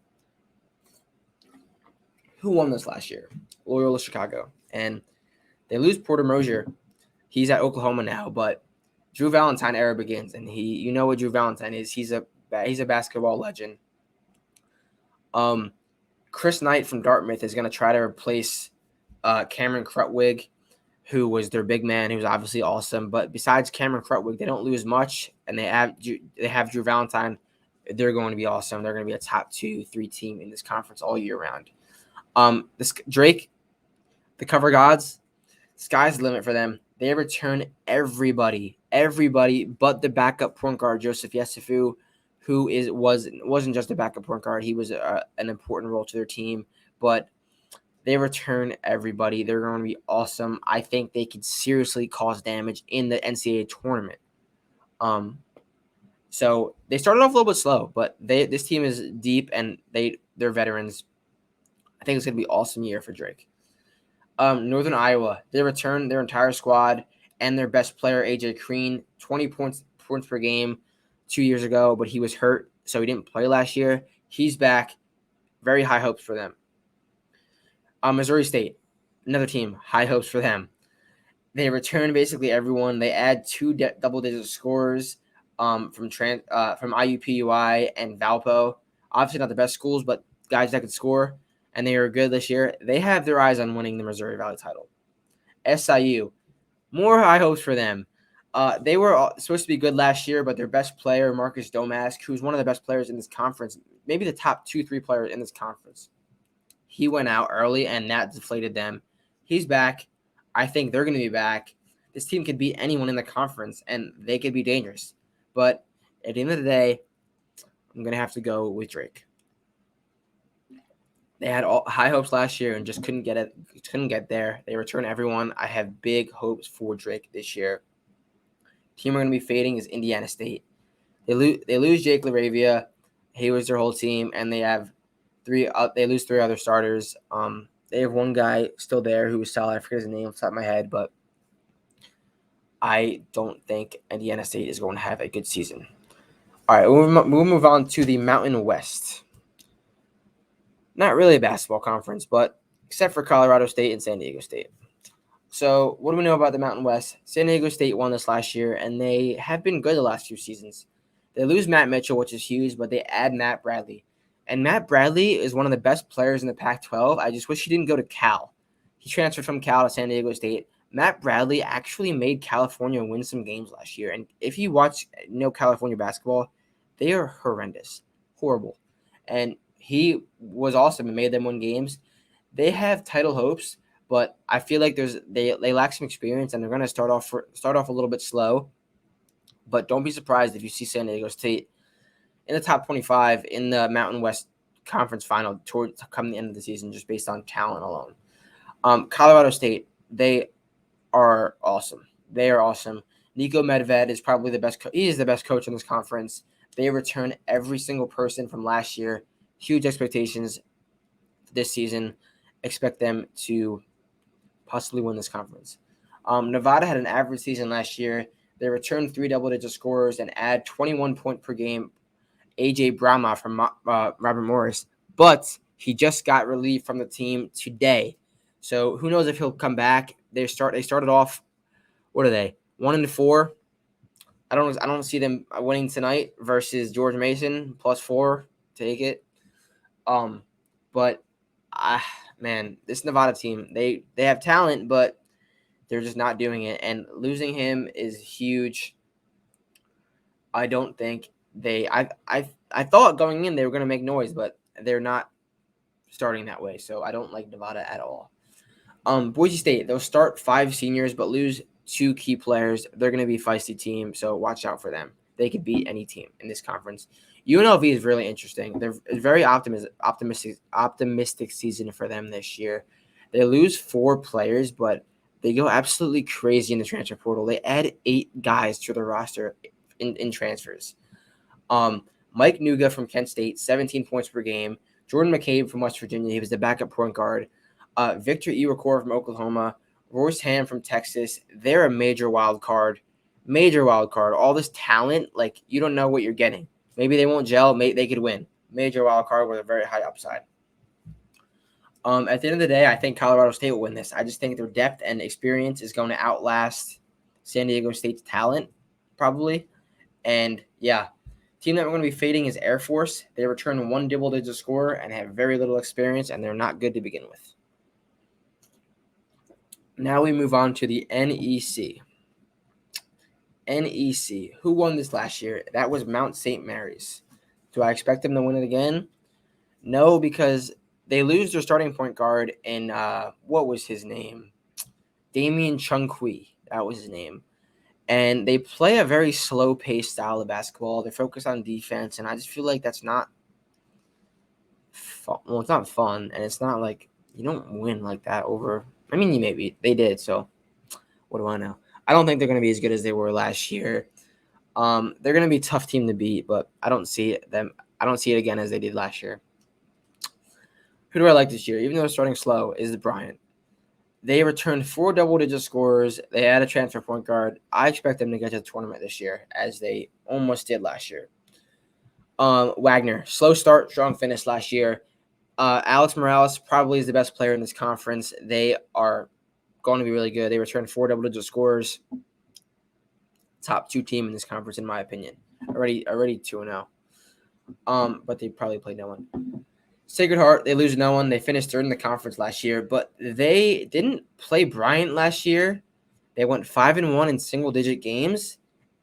S1: Who won this last year? Loyola Chicago. And they lose Porter Mosier. He's at Oklahoma now, but Drew Valentine era begins, and you know what Drew Valentine is. He's a basketball legend. Chris Knight from Dartmouth is going to try to replace Cameron Krutwig, who was their big man, who's obviously awesome. But besides Cameron Krutwig, they don't lose much, and they have Drew Valentine. They're going to be awesome. They're going to be a top 2-3 team in this conference all year round. Drake, the cover gods, sky's the limit for them. They return everybody but the backup point guard, Joseph Yesufu, who wasn't just a backup point guard. He was an important role to their team, but they return everybody. They're going to be awesome. I think they could seriously cause damage in the NCAA tournament. So they started off a little bit slow, but this team is deep and they're veterans. I think it's going to be an awesome year for Drake. Northern Iowa, they return their entire squad and their best player, AJ Crean, 20 points per game 2 years ago, but he was hurt, so he didn't play last year. He's back. Very high hopes for them. Missouri State, another team, high hopes for them. They return basically everyone. They add 2 double-digit scorers from IUPUI and Valpo. Obviously not the best schools, but guys that could score, and they are good this year. They have their eyes on winning the Missouri Valley title. SIU, more high hopes for them. They were supposed to be good last year, but their best player, Marcus Domask, who's one of the best players in this conference, maybe the top 2-3 players in this conference, he went out early, and that deflated them. He's back. I think they're going to be back. This team could beat anyone in the conference, and they could be dangerous. But at the end of the day, I'm going to have to go with Drake. They had high hopes last year and just couldn't get there. They return everyone. I have big hopes for Drake this year. Team we're going to be fading is Indiana State. They lose Jake LaRavia. He was their whole team, and they have they lose 3 other starters. They have one guy still there who was solid. I forget his name off the top of my head, but I don't think Indiana State is going to have a good season. All right, we'll move on to the Mountain West. Not really a basketball conference, but except for Colorado State and San Diego State. So what do we know about the Mountain West? San Diego State won this last year, and they have been good the last few seasons. They lose Matt Mitchell, which is huge, but they add Matt Bradley. And Matt Bradley is one of the best players in the Pac-12. I just wish he didn't go to Cal. He transferred from Cal to San Diego State. Matt Bradley actually made California win some games last year. And if you watch California basketball, they are horrendous, horrible. And he was awesome and made them win games. They have title hopes, but I feel like they lack some experience, and they're going to start off a little bit slow. But don't be surprised if you see San Diego State in the top 25 in the Mountain West Conference final towards come the end of the season, just based on talent alone. Colorado State, they are awesome. They are awesome. Nico Medved is probably the best. He is the best coach in this conference. They return every single person from last year. Huge expectations this season. Expect them to possibly win this conference. Nevada had an average season last year. They returned 3 double-digit scorers and add 21 point per game A.J. Brahma from Robert Morris. But he just got relieved from the team today. So who knows if he'll come back. They started off, what are they, 1-4? I don't see them winning tonight versus George Mason, +4. Take it. But man, this Nevada team, they have talent, but they're just not doing it. And losing him is huge. I don't think I thought going in they were going to make noise, but they're not starting that way. So I don't like Nevada at all. Boise State, they'll start 5 seniors but lose 2 key players. They're going to be a feisty team, so watch out for them. They could beat any team in this conference. UNLV is really interesting. They're a very optimistic season for them this year. They lose 4 players, but they go absolutely crazy in the transfer portal. They add 8 guys to the roster in transfers. Mike Nuga from Kent State, 17 points per game. Jordan McCabe from West Virginia, he was the backup point guard. Victor Iwakor from Oklahoma. Royce Ham from Texas. They're a major wild card. All this talent, like, you don't know what you're getting. Maybe they won't gel. They could win. Major wild card with a very high upside. At the end of the day, I think Colorado State will win this. I just think their depth and experience is going to outlast San Diego State's talent, probably. And, yeah, team that we're going to be fading is Air Force. They return 1 double-digit scorer and have very little experience, and they're not good to begin with. Now we move on to the NEC. NEC. Who won this last year? That was Mount St. Mary's. Do I expect them to win it again? No, because they lose their starting point guard in, what was his name? Damian Chungkui. That was his name. And they play a very slow-paced style of basketball. They focus on defense, and I just feel like that's not fun. Well, it's not fun, and it's not like you don't win like that over – I mean, you maybe – they did, so what do I know? I don't think they're going to be as good as they were last year. They're going to be a tough team to beat, but I don't see it again as they did last year. Who do I like this year? Even though they're starting slow, is Bryant. They returned 4 double-digit scorers. They had a transfer point guard. I expect them to get to the tournament this year, as they almost did last year. Wagner, slow start, strong finish last year. Alex Morales probably is the best player in this conference. They are going to be really good. They returned 4 double-digit scorers. Top 2 team in this conference, in my opinion. Already 2-0. But they probably played no one. Sacred Heart, they lose no one. They finished 3rd in the conference last year, but they didn't play Bryant last year. They went 5-1 in single-digit games,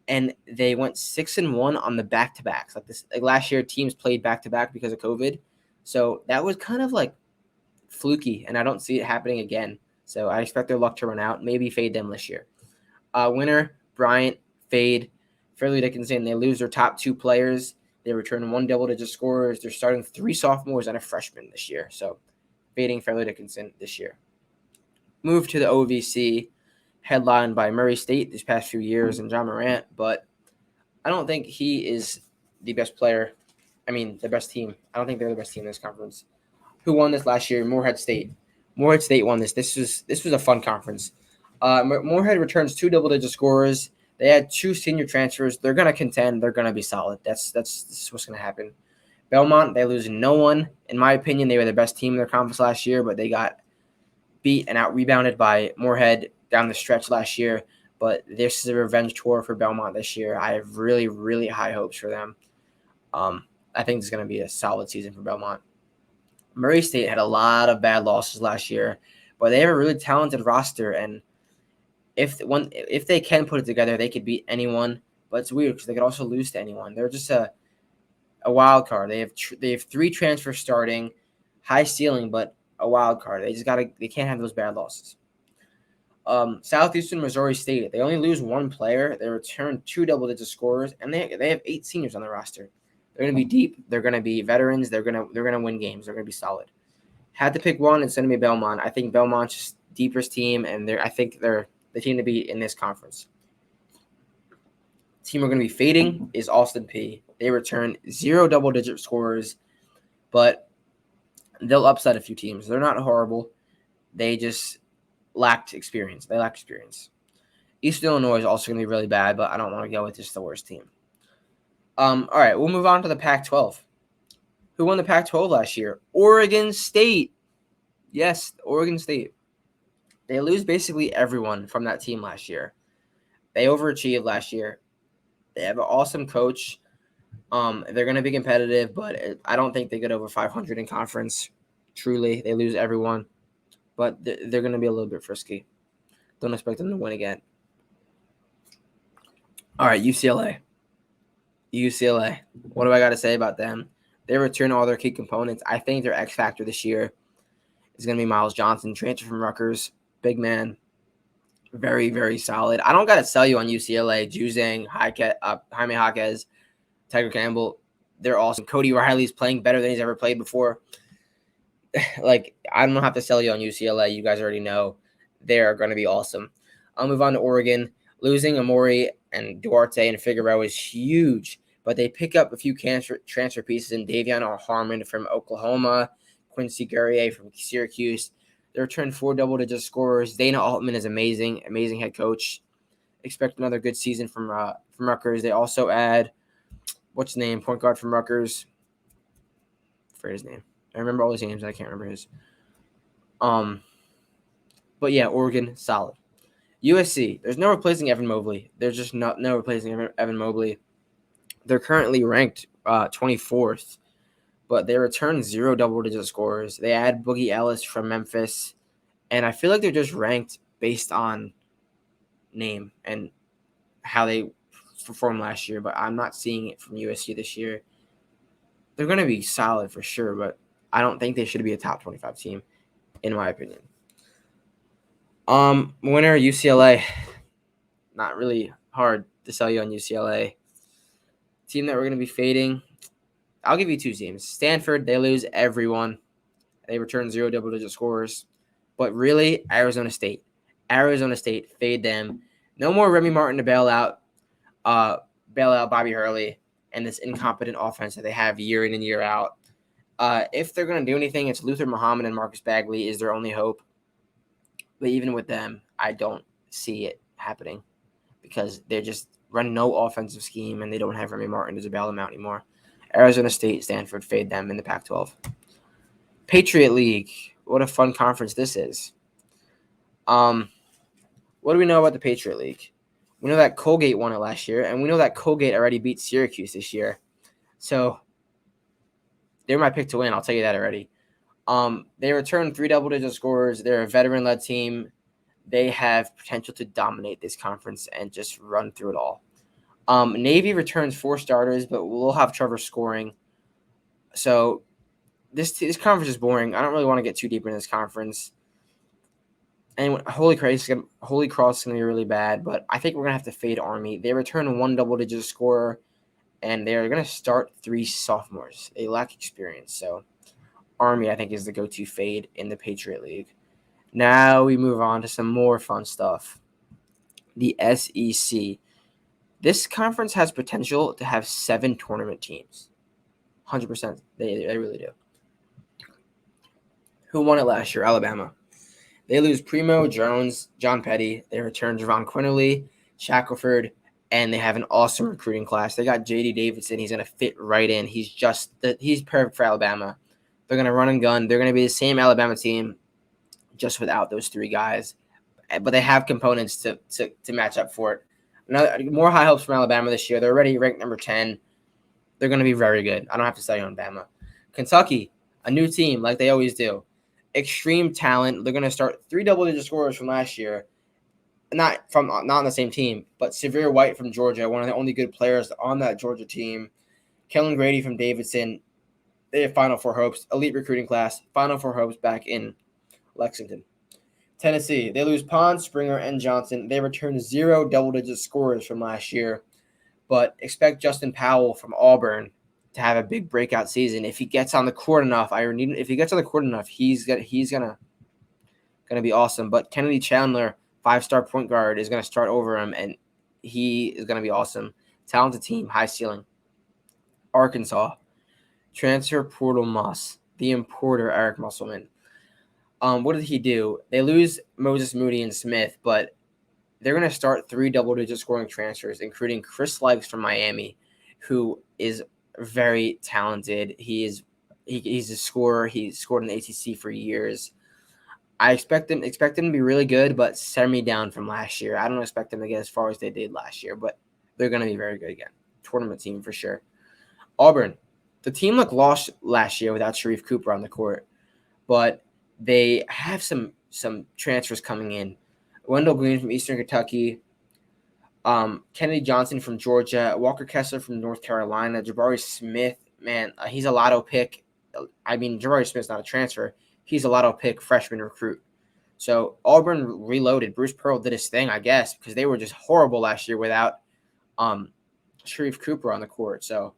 S1: and they went 6-1 on the back-to-backs. Like last year, teams played back-to-back because of COVID, so that was kind of like fluky, and I don't see it happening again. So I expect their luck to run out. Maybe fade them this year. Winner, Bryant, fade. Fairleigh Dickinson, they lose their top 2 players. They return 1 double-digit scorers. They're starting 3 sophomores and a freshman this year. So, fading Fairleigh Dickinson this year. Move to the OVC, headlined by Murray State these past few years and John Morant. But I don't think he is the best player. I mean, the best team. I don't think they're the best team in this conference. Who won this last year? Morehead State. Morehead State won this. This was a fun conference. Morehead returns 2 double-digit scorers. They had 2 senior transfers. They're going to contend. They're going to be solid. This is what's going to happen. Belmont, they lose no one. In my opinion, they were the best team in their conference last year, but they got beat and out-rebounded by Moorhead down the stretch last year. But this is a revenge tour for Belmont this year. I have really, really high hopes for them. I think it's going to be a solid season for Belmont. Murray State had a lot of bad losses last year, but they have a really talented roster, and if they can put it together, they could beat anyone. But it's weird because they could also lose to anyone. They're just a wild card. They have 3 transfers starting, high ceiling, but a wild card. They can't have those bad losses. Southeastern Missouri State, they only lose 1 player. They return 2 double-digit scorers, and they have 8 seniors on the roster. They're going to be deep. They're going to be veterans. They're going to win games. They're going to be solid. Had to pick one, it's going to be Belmont. I think Belmont's just deepest team, and I think they're the team to beat in this conference. The team we're going to be fading is Austin Peay. They return 0 double-digit scorers, but they'll upset a few teams. They're not horrible. They just lacked experience. Eastern Illinois is also going to be really bad, but I don't want to go with just the worst team. All right, we'll move on to the Pac-12. Who won the Pac-12 last year? Oregon State. Yes, Oregon State. They lose basically everyone from that team last year. They overachieved last year. They have an awesome coach. They're going to be competitive, but I don't think they get over 500 in conference. Truly, they lose everyone. But they're going to be a little bit frisky. Don't expect them to win again. All right, UCLA. What do I got to say about them? They return all their key components. I think their X factor this year is going to be Miles Johnson, transfer from Rutgers. Big man. Very, very solid. I don't got to sell you on UCLA. Juzang, Jaime Jaquez, Tiger Campbell. They're awesome. Cody Riley's playing better than he's ever played before. I don't have to sell you on UCLA. You guys already know they're going to be awesome. I'll move on to Oregon. Losing Amori and Duarte and Figueroa is huge, but they pick up a few transfer pieces in Davion Harmon from Oklahoma, Quincy Guerrier from Syracuse. They return 4 double-digit scorers. Dana Altman is amazing head coach. Expect another good season from Rutgers. They also add, point guard from Rutgers. I forget his name. I remember all his names. I can't remember his. But yeah, Oregon, solid. USC, there's no replacing Evan Mobley. There's just no replacing Evan Mobley. They're currently ranked 24th, but they return 0 double-digit scorers. They add Boogie Ellis from Memphis, and I feel like they're just ranked based on name and how they performed last year, but I'm not seeing it from USC this year. They're going to be solid for sure, but I don't think they should be a top 25 team, in my opinion. Winner, UCLA. Not really hard to sell you on UCLA. Team that we're going to be fading, I'll give you 2 teams. Stanford, they lose everyone. They return 0 double-digit scorers. But really, Arizona State. Fade them. No more Remy Martin to bail out Bobby Hurley and this incompetent offense that they have year in and year out. If they're going to do anything, it's Luther Muhammad and Marcus Bagley is their only hope. But even with them, I don't see it happening because they're just running no offensive scheme and they don't have Remy Martin to bail them out anymore. Arizona State, Stanford, fade them in the Pac-12. Patriot League. What a fun conference this is. What do we know about the Patriot League? We know that Colgate won it last year, and we know that Colgate already beat Syracuse this year. So they're my pick to win. I'll tell you that already. They return 3 double-digit scorers. They're a veteran-led team. They have potential to dominate this conference and just run through it all. Navy returns 4 starters, but we'll have Trevor scoring. So this conference is boring. I don't really want to get too deep in this conference. And Holy Cross is going to be really bad, but I think we're going to have to fade Army. They return 1 double-digit scorer, and they're going to start 3 sophomores. They lack experience, so Army, I think, is the go-to fade in the Patriot League. Now we move on to some more fun stuff. The SEC. This conference has potential to have 7 tournament teams. 100%. They really do. Who won it last year? Alabama. They lose Primo, Jones, John Petty. They return Javon Quinterly, Shackelford, and they have an awesome recruiting class. They got J.D. Davidson. He's going to fit right in. He's perfect for Alabama. They're going to run and gun. They're going to be the same Alabama team. just without those three guys. But they have components to match up for it. More high hopes from Alabama this year. They're already ranked number 10. They're going to be very good. I don't have to say on Bama. Kentucky, a new team like they always do. Extreme talent. They're going to start 3 double-digit scorers from last year. Not on the same team, but Severe White from Georgia, one of the only good players on that Georgia team. Kellen Grady from Davidson. They have Final Four hopes. Elite recruiting class. Final Four hopes back in Lexington. Tennessee, they lose Pond, Springer, and Johnson. They return 0 double-digit scorers from last year, but expect Justin Powell from Auburn to have a big breakout season. If he gets on the court enough, he's gonna be awesome. But Kennedy Chandler, 5-star point guard, is gonna start over him, and he is gonna be awesome. Talented team, high ceiling. Arkansas, transfer portal Moss, the importer Eric Musselman. What did he do? They lose Moses Moody and Smith, but they're going to start 3 double-digit scoring transfers, including Chris Likes from Miami, who is very talented. He's a scorer. He scored in the ACC for years. I expect them to be really good, but semi-down from last year. I don't expect them to get as far as they did last year, but they're going to be very good again. Tournament team for sure. Auburn, the team looked lost last year without Sharif Cooper on the court, but they have some transfers coming in. Wendell Green from Eastern Kentucky, Kennedy Johnson from Georgia, Walker Kessler from North Carolina, Jabari Smith, man, he's a lotto pick. I mean, Jabari Smith's not a transfer. He's a lotto pick freshman recruit. So Auburn reloaded. Bruce Pearl did his thing, I guess, because they were just horrible last year without Sharif Cooper on the court. So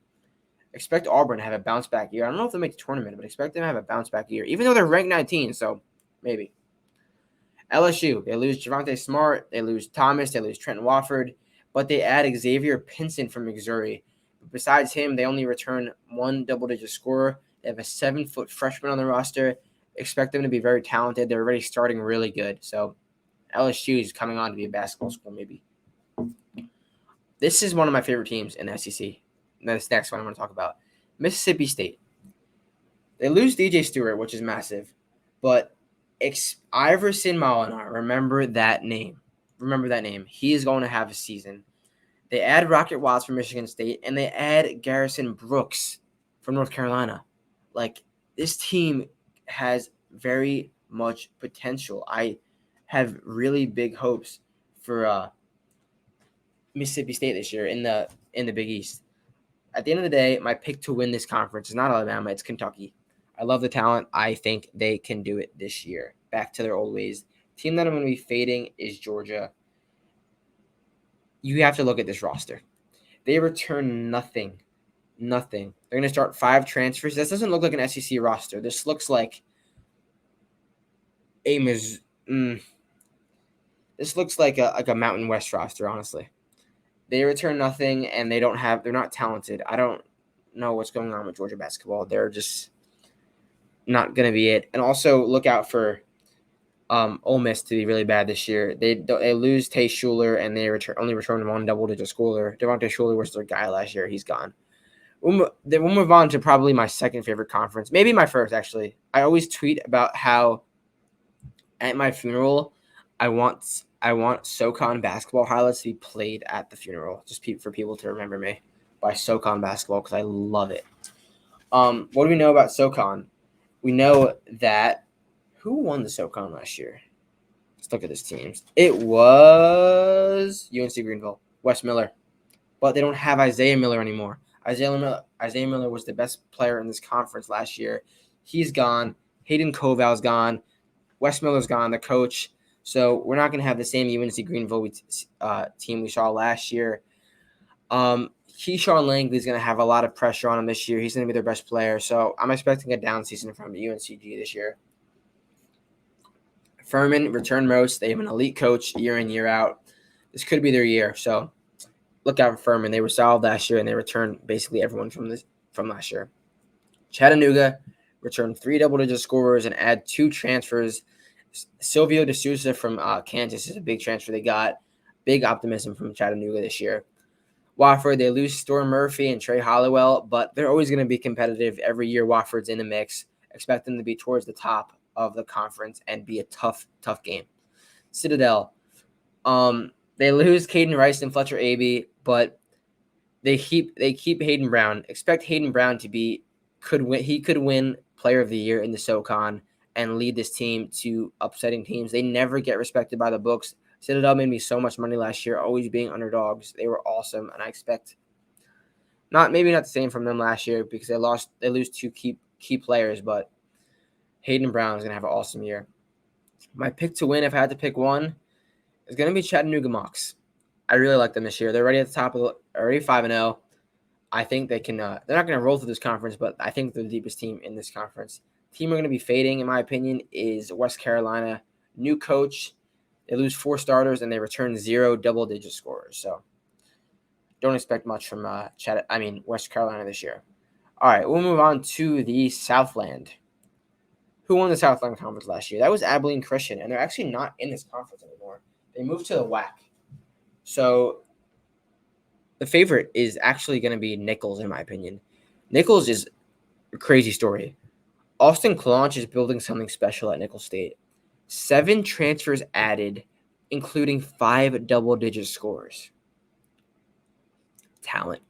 S1: expect Auburn to have a bounce-back year. I don't know if they'll make the tournament, but expect them to have a bounce-back year, even though they're ranked 19, so maybe. LSU, they lose Javonte Smart, they lose Thomas, they lose Trenton Wofford, but they add Xavier Pinson from Missouri. Besides him, they only return 1 double-digit scorer. They have a 7-foot freshman on the roster. Expect them to be very talented. They're already starting really good, so LSU is coming on to be a basketball school maybe. This is one of my favorite teams in the SEC. This next one I'm going to talk about. Mississippi State. They lose DJ Stewart, which is massive. But Iverson Molinar, remember that name. He is going to have a season. They add Rocket Watts from Michigan State, and they add Garrison Brooks from North Carolina. Like, this team has very much potential. I have really big hopes for Mississippi State this year in the Big East. At the end of the day, my pick to win this conference is not Alabama, it's Kentucky. I love the talent. I think they can do it this year. Back to their old ways. Team that I'm going to be fading is Georgia. You have to look at this roster. They return nothing. They're going to start 5 transfers. This doesn't look like an SEC roster. This looks like this looks like a Mountain West roster, honestly. They return nothing, and they're not talented. I don't know what's going on with Georgia basketball. They're just not going to be it. And also look out for Ole Miss to be really bad this year. They lose Tay Schuler, and they only return 1 double-digit scorer. Devontae Schuler was their guy last year. He's gone. We'll move on to probably my second favorite conference. Maybe my first, actually. I always tweet about how at my funeral, I want SoCon basketball highlights to be played at the funeral, just for people to remember me by SoCon basketball, because I love it. What do we know about SoCon? We know that who won the SoCon last year? Let's look at this team. It was UNC Greenville, Wes Miller, but they don't have Isaiah Miller anymore. Isaiah Miller was the best player in this conference last year. He's gone. Hayden Koval's gone. Wes Miller's gone, the coach. So we're not going to have the same UNC Greenville team we saw last year. Keyshawn Langley is going to have a lot of pressure on him this year. He's going to be their best player. So I'm expecting a down season from UNCG this year. Furman, return most. They have an elite coach year in, year out. This could be their year. So look out for Furman. They were solid last year, and they returned basically everyone from last year. Chattanooga returned 3 double-digit scorers and add 2 transfers. Silvio De Sousa from Kansas is a big transfer they got. Big optimism from Chattanooga this year. Wofford, they lose Storm Murphy and Trey Hollowell, but they're always going to be competitive. Every year, Wofford's in the mix. Expect them to be towards the top of the conference and be a tough game. Citadel, they lose Caden Rice and Fletcher Abey, but they keep Hayden Brown. Expect Hayden Brown to could win Player of the Year in the SoCon and lead this team to upsetting teams. They never get respected by the books. Citadel made me so much money last year, always being underdogs. They were awesome, and I expect maybe not the same from them last year because they lose two key players, but Hayden Brown is gonna have an awesome year. My pick to win, if I had to pick one, is gonna be Chattanooga Mocs. I really like them this year. They're already at the top already 5-0. I think they can. They're not going to roll through this conference, but I think they're the deepest team in this conference. Team we're going to be fading, in my opinion, is West Carolina. New coach. They lose 4 starters and they return 0 double-digit scorers. So don't expect much from West Carolina this year. All right, we'll move on to the Southland. Who won the Southland Conference last year? That was Abilene Christian, and they're actually not in this conference anymore. They moved to the WAC. So the favorite is actually going to be Nichols, in my opinion. Nichols is a crazy story. Austin Clonch is building something special at Nichols State. 7 transfers added, including 5 double-digit scores. Talent.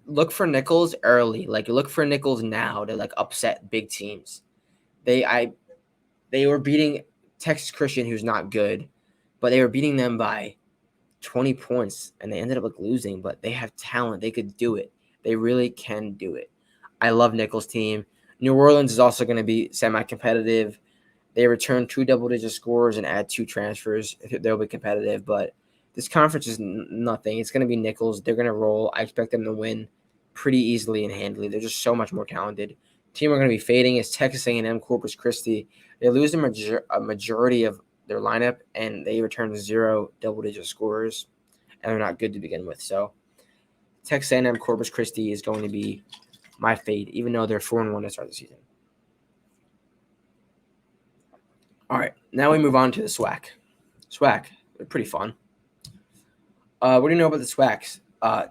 S1: Look for Nichols early. Look for Nichols now to upset big teams. They were beating Texas Christian, who's not good, but they were beating them by 20 points, and they ended up losing, but they have talent. They could do it. They really can do it. I love Nichols' team. New Orleans is also going to be semi-competitive. They return 2 double-digit scores and add 2 transfers. They'll be competitive, but this conference is nothing. It's going to be Nichols. They're going to roll. I expect them to win pretty easily and handily. They're just so much more talented. The team we're going to be fading is Texas A&M Corpus Christi. They lose a majority of their lineup, and they return 0 double-digit scorers, and they're not good to begin with. So Texas A&M Corpus Christi is going to be my fade, even though they're 4-1 to start the season. All right, now we move on to the SWAC. SWAC, they're pretty fun. What do you know about the SWACs?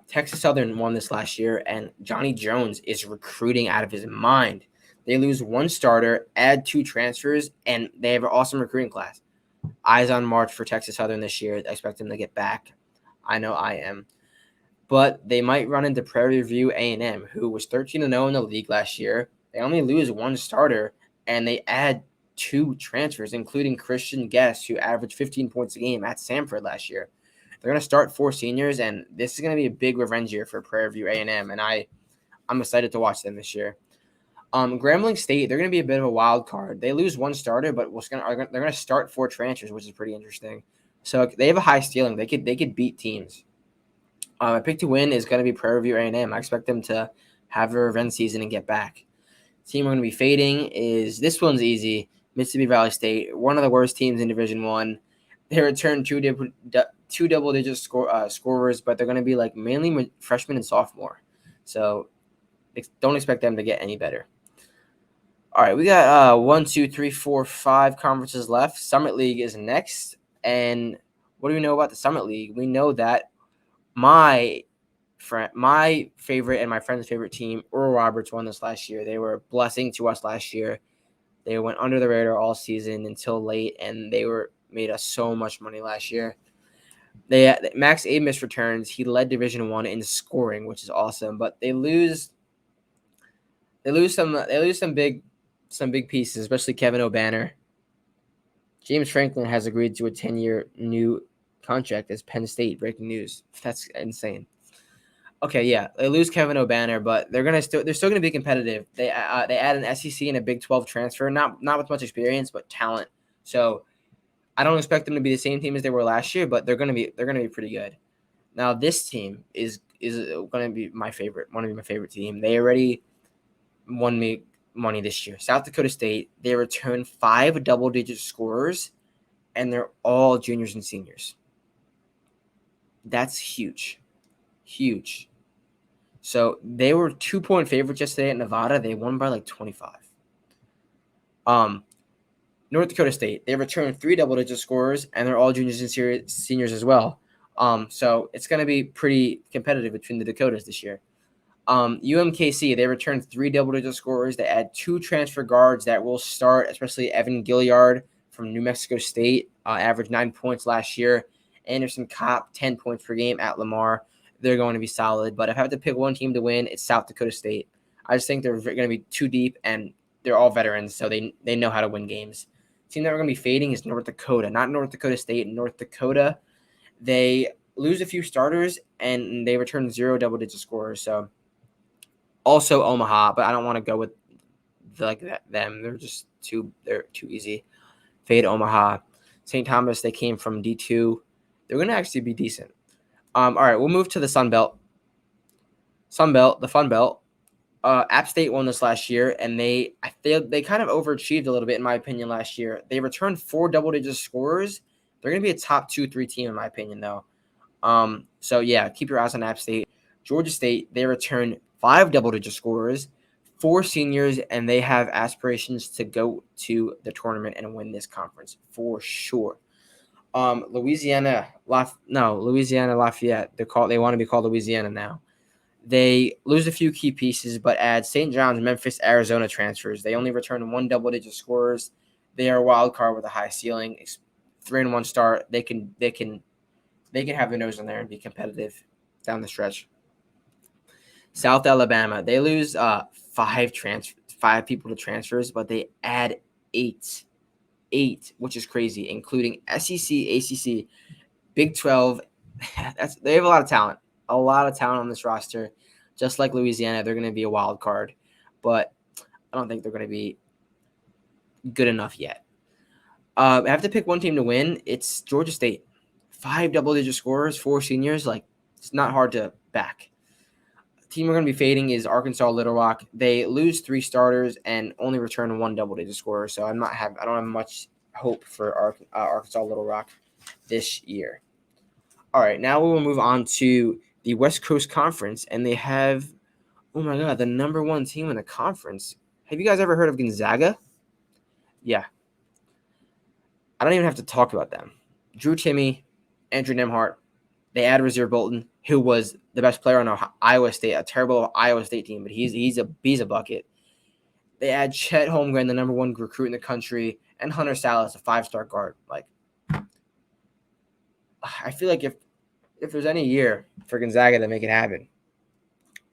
S1: Texas Southern won this last year, and Johnny Jones is recruiting out of his mind. They lose 1 starter, add 2 transfers, and they have an awesome recruiting class. Eyes on March for Texas Southern this year. I expect them to get back. I know I am. But they might run into Prairie View A&M, who was 13-0 in the league last year. They only lose 1 starter, and they add 2 transfers, including Christian Guest, who averaged 15 points a game at Samford last year. They're going to start 4 seniors, and this is going to be a big revenge year for Prairie View A&M, and I'm excited to watch them this year. Grambling State, they're going to be a bit of a wild card. They lose 1 starter, but they're going to start 4 transfers, which is pretty interesting. So they have a high ceiling. They could beat teams. My pick to win is going to be Prairie View A&M. I expect them to have a revenge season and get back. The team we're going to be fading is, this one's easy, Mississippi Valley State, one of the worst teams in Division I. They return 2 double-digit scorers, but they're going to be mainly freshmen and sophomore. So don't expect them to get any better. All right, we got 1, 2, 3, 4, 5 conferences left. Summit League is next. And what do we know about the Summit League? We know that my favorite and my friend's favorite team, Oral Roberts, won this last year. They were a blessing to us last year. They went under the radar all season until late, and they made us so much money last year. Max Amos returns. He led Division I in scoring, which is awesome. But they lose some big pieces, especially Kevin O'Banner. James Franklin has agreed to a 10-year new contract as Penn State. Breaking news. That's insane. Okay, yeah, they lose Kevin O'Banner, but they're still going to be competitive. They add an SEC and a Big 12 transfer, not with much experience, but talent. So I don't expect them to be the same team as they were last year, but they're going to be pretty good. Now this team is going to be my favorite. Want to be my favorite team. They already won me money this year. South Dakota State. They return 5 double-digit scorers, and they're all juniors and seniors. That's huge. Huge. So they were 2-point favorites yesterday at Nevada. They won by 25. North Dakota State, they returned 3 double-digit scorers, and they're all juniors and seniors as well. So it's going to be pretty competitive between the Dakotas this year. UMKC, they returned 3 double-digit scorers. They add 2 transfer guards that will start, especially Evan Gilliard from New Mexico State, averaged 9 points last year. Anderson Kopp, 10 points per game at Lamar. They're going to be solid. But if I have to pick one team to win, it's South Dakota State. I just think they're going to be too deep, and they're all veterans, so they know how to win games. The team that we're going to be fading is North Dakota, not North Dakota State. North Dakota, they lose a few starters, and they return 0 double-digit scorers. So also Omaha, but I don't want to go with them. They're too easy. Fade Omaha. St. Thomas, they came from D2. They're going to actually be decent. All right, we'll move to the Sun Belt. The Fun Belt. App State won this last year, and they kind of overachieved a little bit, in my opinion, last year. They returned 4 double-digit scorers. They're going to be a top 2-3 team, in my opinion, though. So, yeah, keep your eyes on App State. Georgia State, they returned 5 double-digit scorers, 4 seniors, and they have aspirations to go to the tournament and win this conference for sure. Louisiana Lafayette. They want to be called Louisiana now. They lose a few key pieces, but add St. John's, Memphis, Arizona transfers. They only return 1 double-digit scorers. They are a wild card with a high ceiling. 3-1 start. They can have their nose in there and be competitive down the stretch. South Alabama. They lose 5 people to transfers, but they add 8, which is crazy, including SEC, ACC, Big 12. They have a lot of talent. On this roster. Just like Louisiana, they're going to be a wild card, but I don't think they're going to be good enough yet. I have to pick one team to win. It's Georgia State. 5 double-digit scorers, 4 seniors. It's not hard to back. The team we're going to be fading is Arkansas Little Rock. They lose 3 starters and only return 1 double-digit scorer, so I don't have much hope for Arkansas Little Rock this year. All right, now we will move on to the West Coast Conference, and they have, oh my God, the number 1 team in the conference. Have you guys ever heard of Gonzaga? Yeah. I don't even have to talk about them. Drew Timme, Andrew Nembhard. They add Rasir Bolton, who was the best player on Iowa State, a terrible Iowa State team, but he's a bucket. They add Chet Holmgren, the number 1 recruit in the country, and Hunter Salas, a 5-star guard. I feel like if there's any year for Gonzaga to make it happen,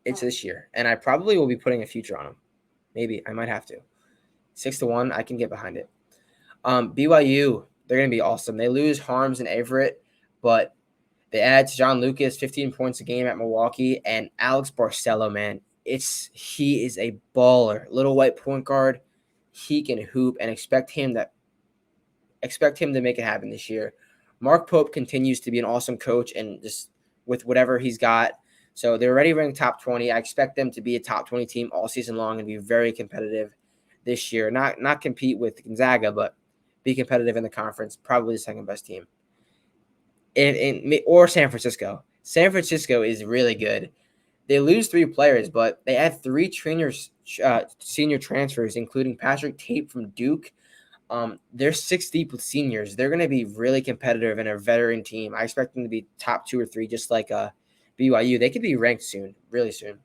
S1: it's this year. And I probably will be putting a future on them. Maybe. I might have to. 6-1, I can get behind it. BYU, they're going to be awesome. They lose Harms and Averett, but they add to John Lucas, 15 points a game at Milwaukee, and Alex Barcelo, man. He is a baller. Little white point guard. He can hoop, and expect him to make it happen this year. Mark Pope continues to be an awesome coach, and just with whatever he's got. So they're already ranked top 20. I expect them to be a top 20 team all season long and be very competitive this year. Not compete with Gonzaga, but be competitive in the conference. Probably the second best team. Or San Francisco. San Francisco is really good. They lose 3 players, but they add 3 senior transfers, including Patrick Tate from Duke. They're 6 deep with seniors. They're going to be really competitive and a veteran team. I expect them to be top 2 or 3, just like BYU. They could be ranked soon, really soon.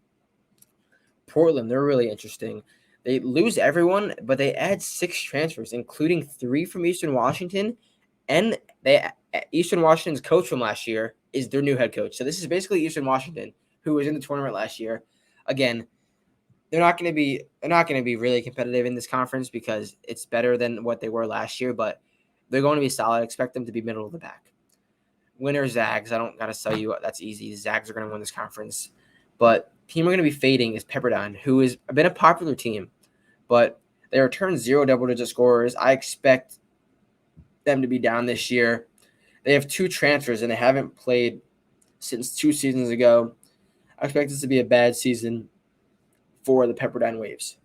S1: Portland, they're really interesting. They lose everyone, but they add 6 transfers, including 3 from Eastern Washington, and Eastern Washington's coach from last year is their new head coach. So this is basically Eastern Washington, who was in the tournament last year. Again, they're not going to be really competitive in this conference because it's better than what they were last year, but they're going to be solid. I expect them to be middle of the pack. Winner Zags. I don't got to tell you that's easy. Zags are going to win this conference. But team we're going to be fading is Pepperdine, who has been a popular team, but they return 0 double-digit scorers. I expect them to be down this year. They have 2 transfers, and they haven't played since 2 seasons ago. I expect this to be a bad season for the Pepperdine Waves.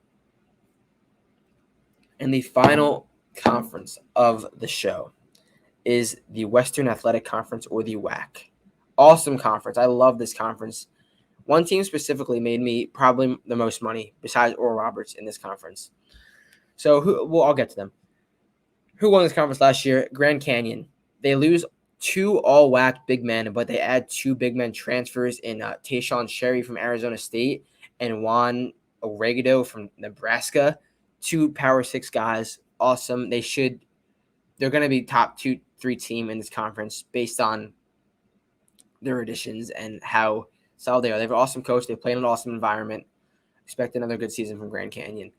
S1: And the final conference of the show is the Western Athletic Conference, or the WAC. Awesome conference. I love this conference. One team specifically made me probably the most money besides Oral Roberts in this conference. So I'll get to them. Who won this conference last year? Grand Canyon. They lose 2 all-WAC big men, but they add 2 big men transfers in Tayshawn Sherry from Arizona State and Juan Oregado from Nebraska. 2 Power 6 guys. Awesome. They're going to be top 2-3 team in this conference based on their additions and how solid they are. They have an awesome coach. They play in an awesome environment. Expect another good season from Grand Canyon.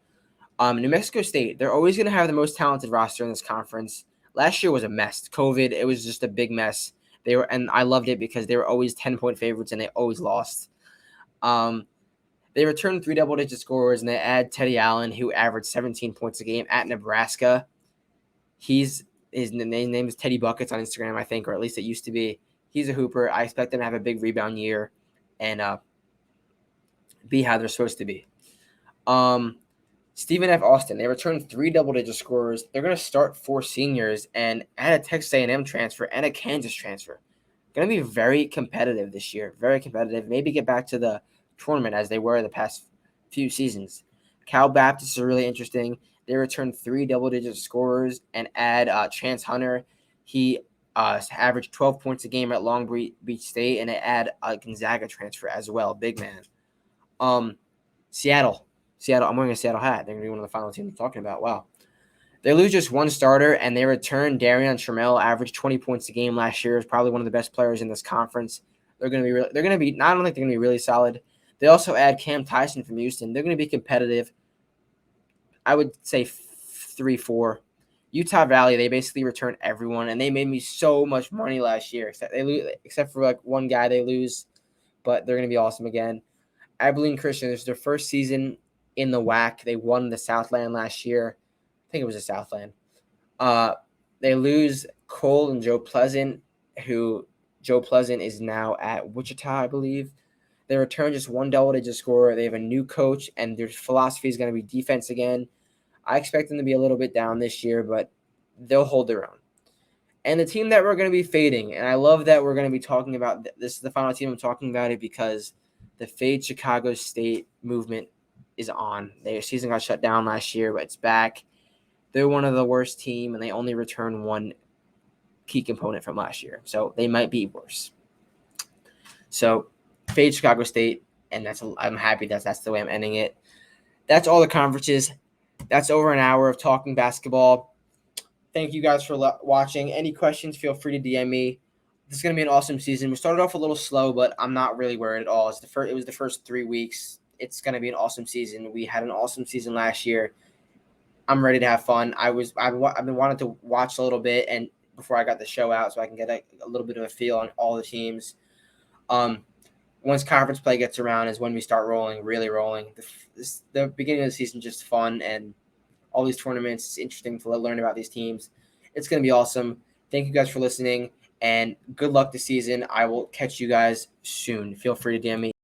S1: New Mexico State, they're always going to have the most talented roster in this conference. Last year was a mess. COVID, it was just a big mess. And I loved it because they were always 10-point favorites and they always lost. They returned 3 double-digit scorers and they add Teddy Allen, who averaged 17 points a game at Nebraska. His name is Teddy Buckets on Instagram, I think, or at least it used to be. He's a hooper. I expect them to have a big rebound year and be how they're supposed to be. Stephen F. Austin, they returned 3 double-digit scorers. They're going to start 4 seniors and add a Texas A&M transfer and a Kansas transfer. Going to be very competitive this year. Very competitive. Maybe get back to the tournament as they were the past few seasons. Cal Baptist is really interesting. They returned 3 double-digit scorers and add Chance Hunter. He averaged 12 points a game at Long Beach State, and they add a Gonzaga transfer as well. Big man. Seattle, I'm wearing a Seattle hat. They're going to be one of the final teams I'm talking about. Wow. They lose just one starter, and they return Darian Trammell, averaged 20 points a game last year. Is probably one of the best players in this conference. Not only they're going to be really solid. They also add Cam Tyson from Houston. They're going to be competitive. I would say 3-4. Utah Valley, they basically return everyone, and they made me so much money last year. Except for like one guy they lose, but they're going to be awesome again. Abilene Christian, this is their first season in the WAC. They won the Southland last year. I think it was the Southland. They lose Cole and Joe Pleasant, who Joe Pleasant is now at Wichita, I believe. They return just 1 double-digit scorer. They have a new coach, and their philosophy is going to be defense again. I expect them to be a little bit down this year, but they'll hold their own. And the team that we're going to be fading, and I love that we're going to be talking about this is the final team I'm talking about it because the Fade Chicago State movement is on. Their season got shut down last year, but it's back. They're one of the worst team, and they only return 1 key component from last year. So they might be worse. So Fade Chicago State, and I'm happy that's the way I'm ending it. That's all the conferences. That's over an hour of talking basketball. Thank you guys for watching. Any questions, feel free to DM me. This is going to be an awesome season. We started off a little slow, but I'm not really worried at all. It was the first 3 weeks. It's going to be an awesome season. We had an awesome season last year. I'm ready to have fun. I've been wanting to watch a little bit and before I got the show out so I can get a little bit of a feel on all the teams. Once conference play gets around is when we start really rolling. The beginning of the season is just fun, and all these tournaments, it's interesting to learn about these teams. It's going to be awesome. Thank you guys for listening, and good luck this season. I will catch you guys soon. Feel free to DM me.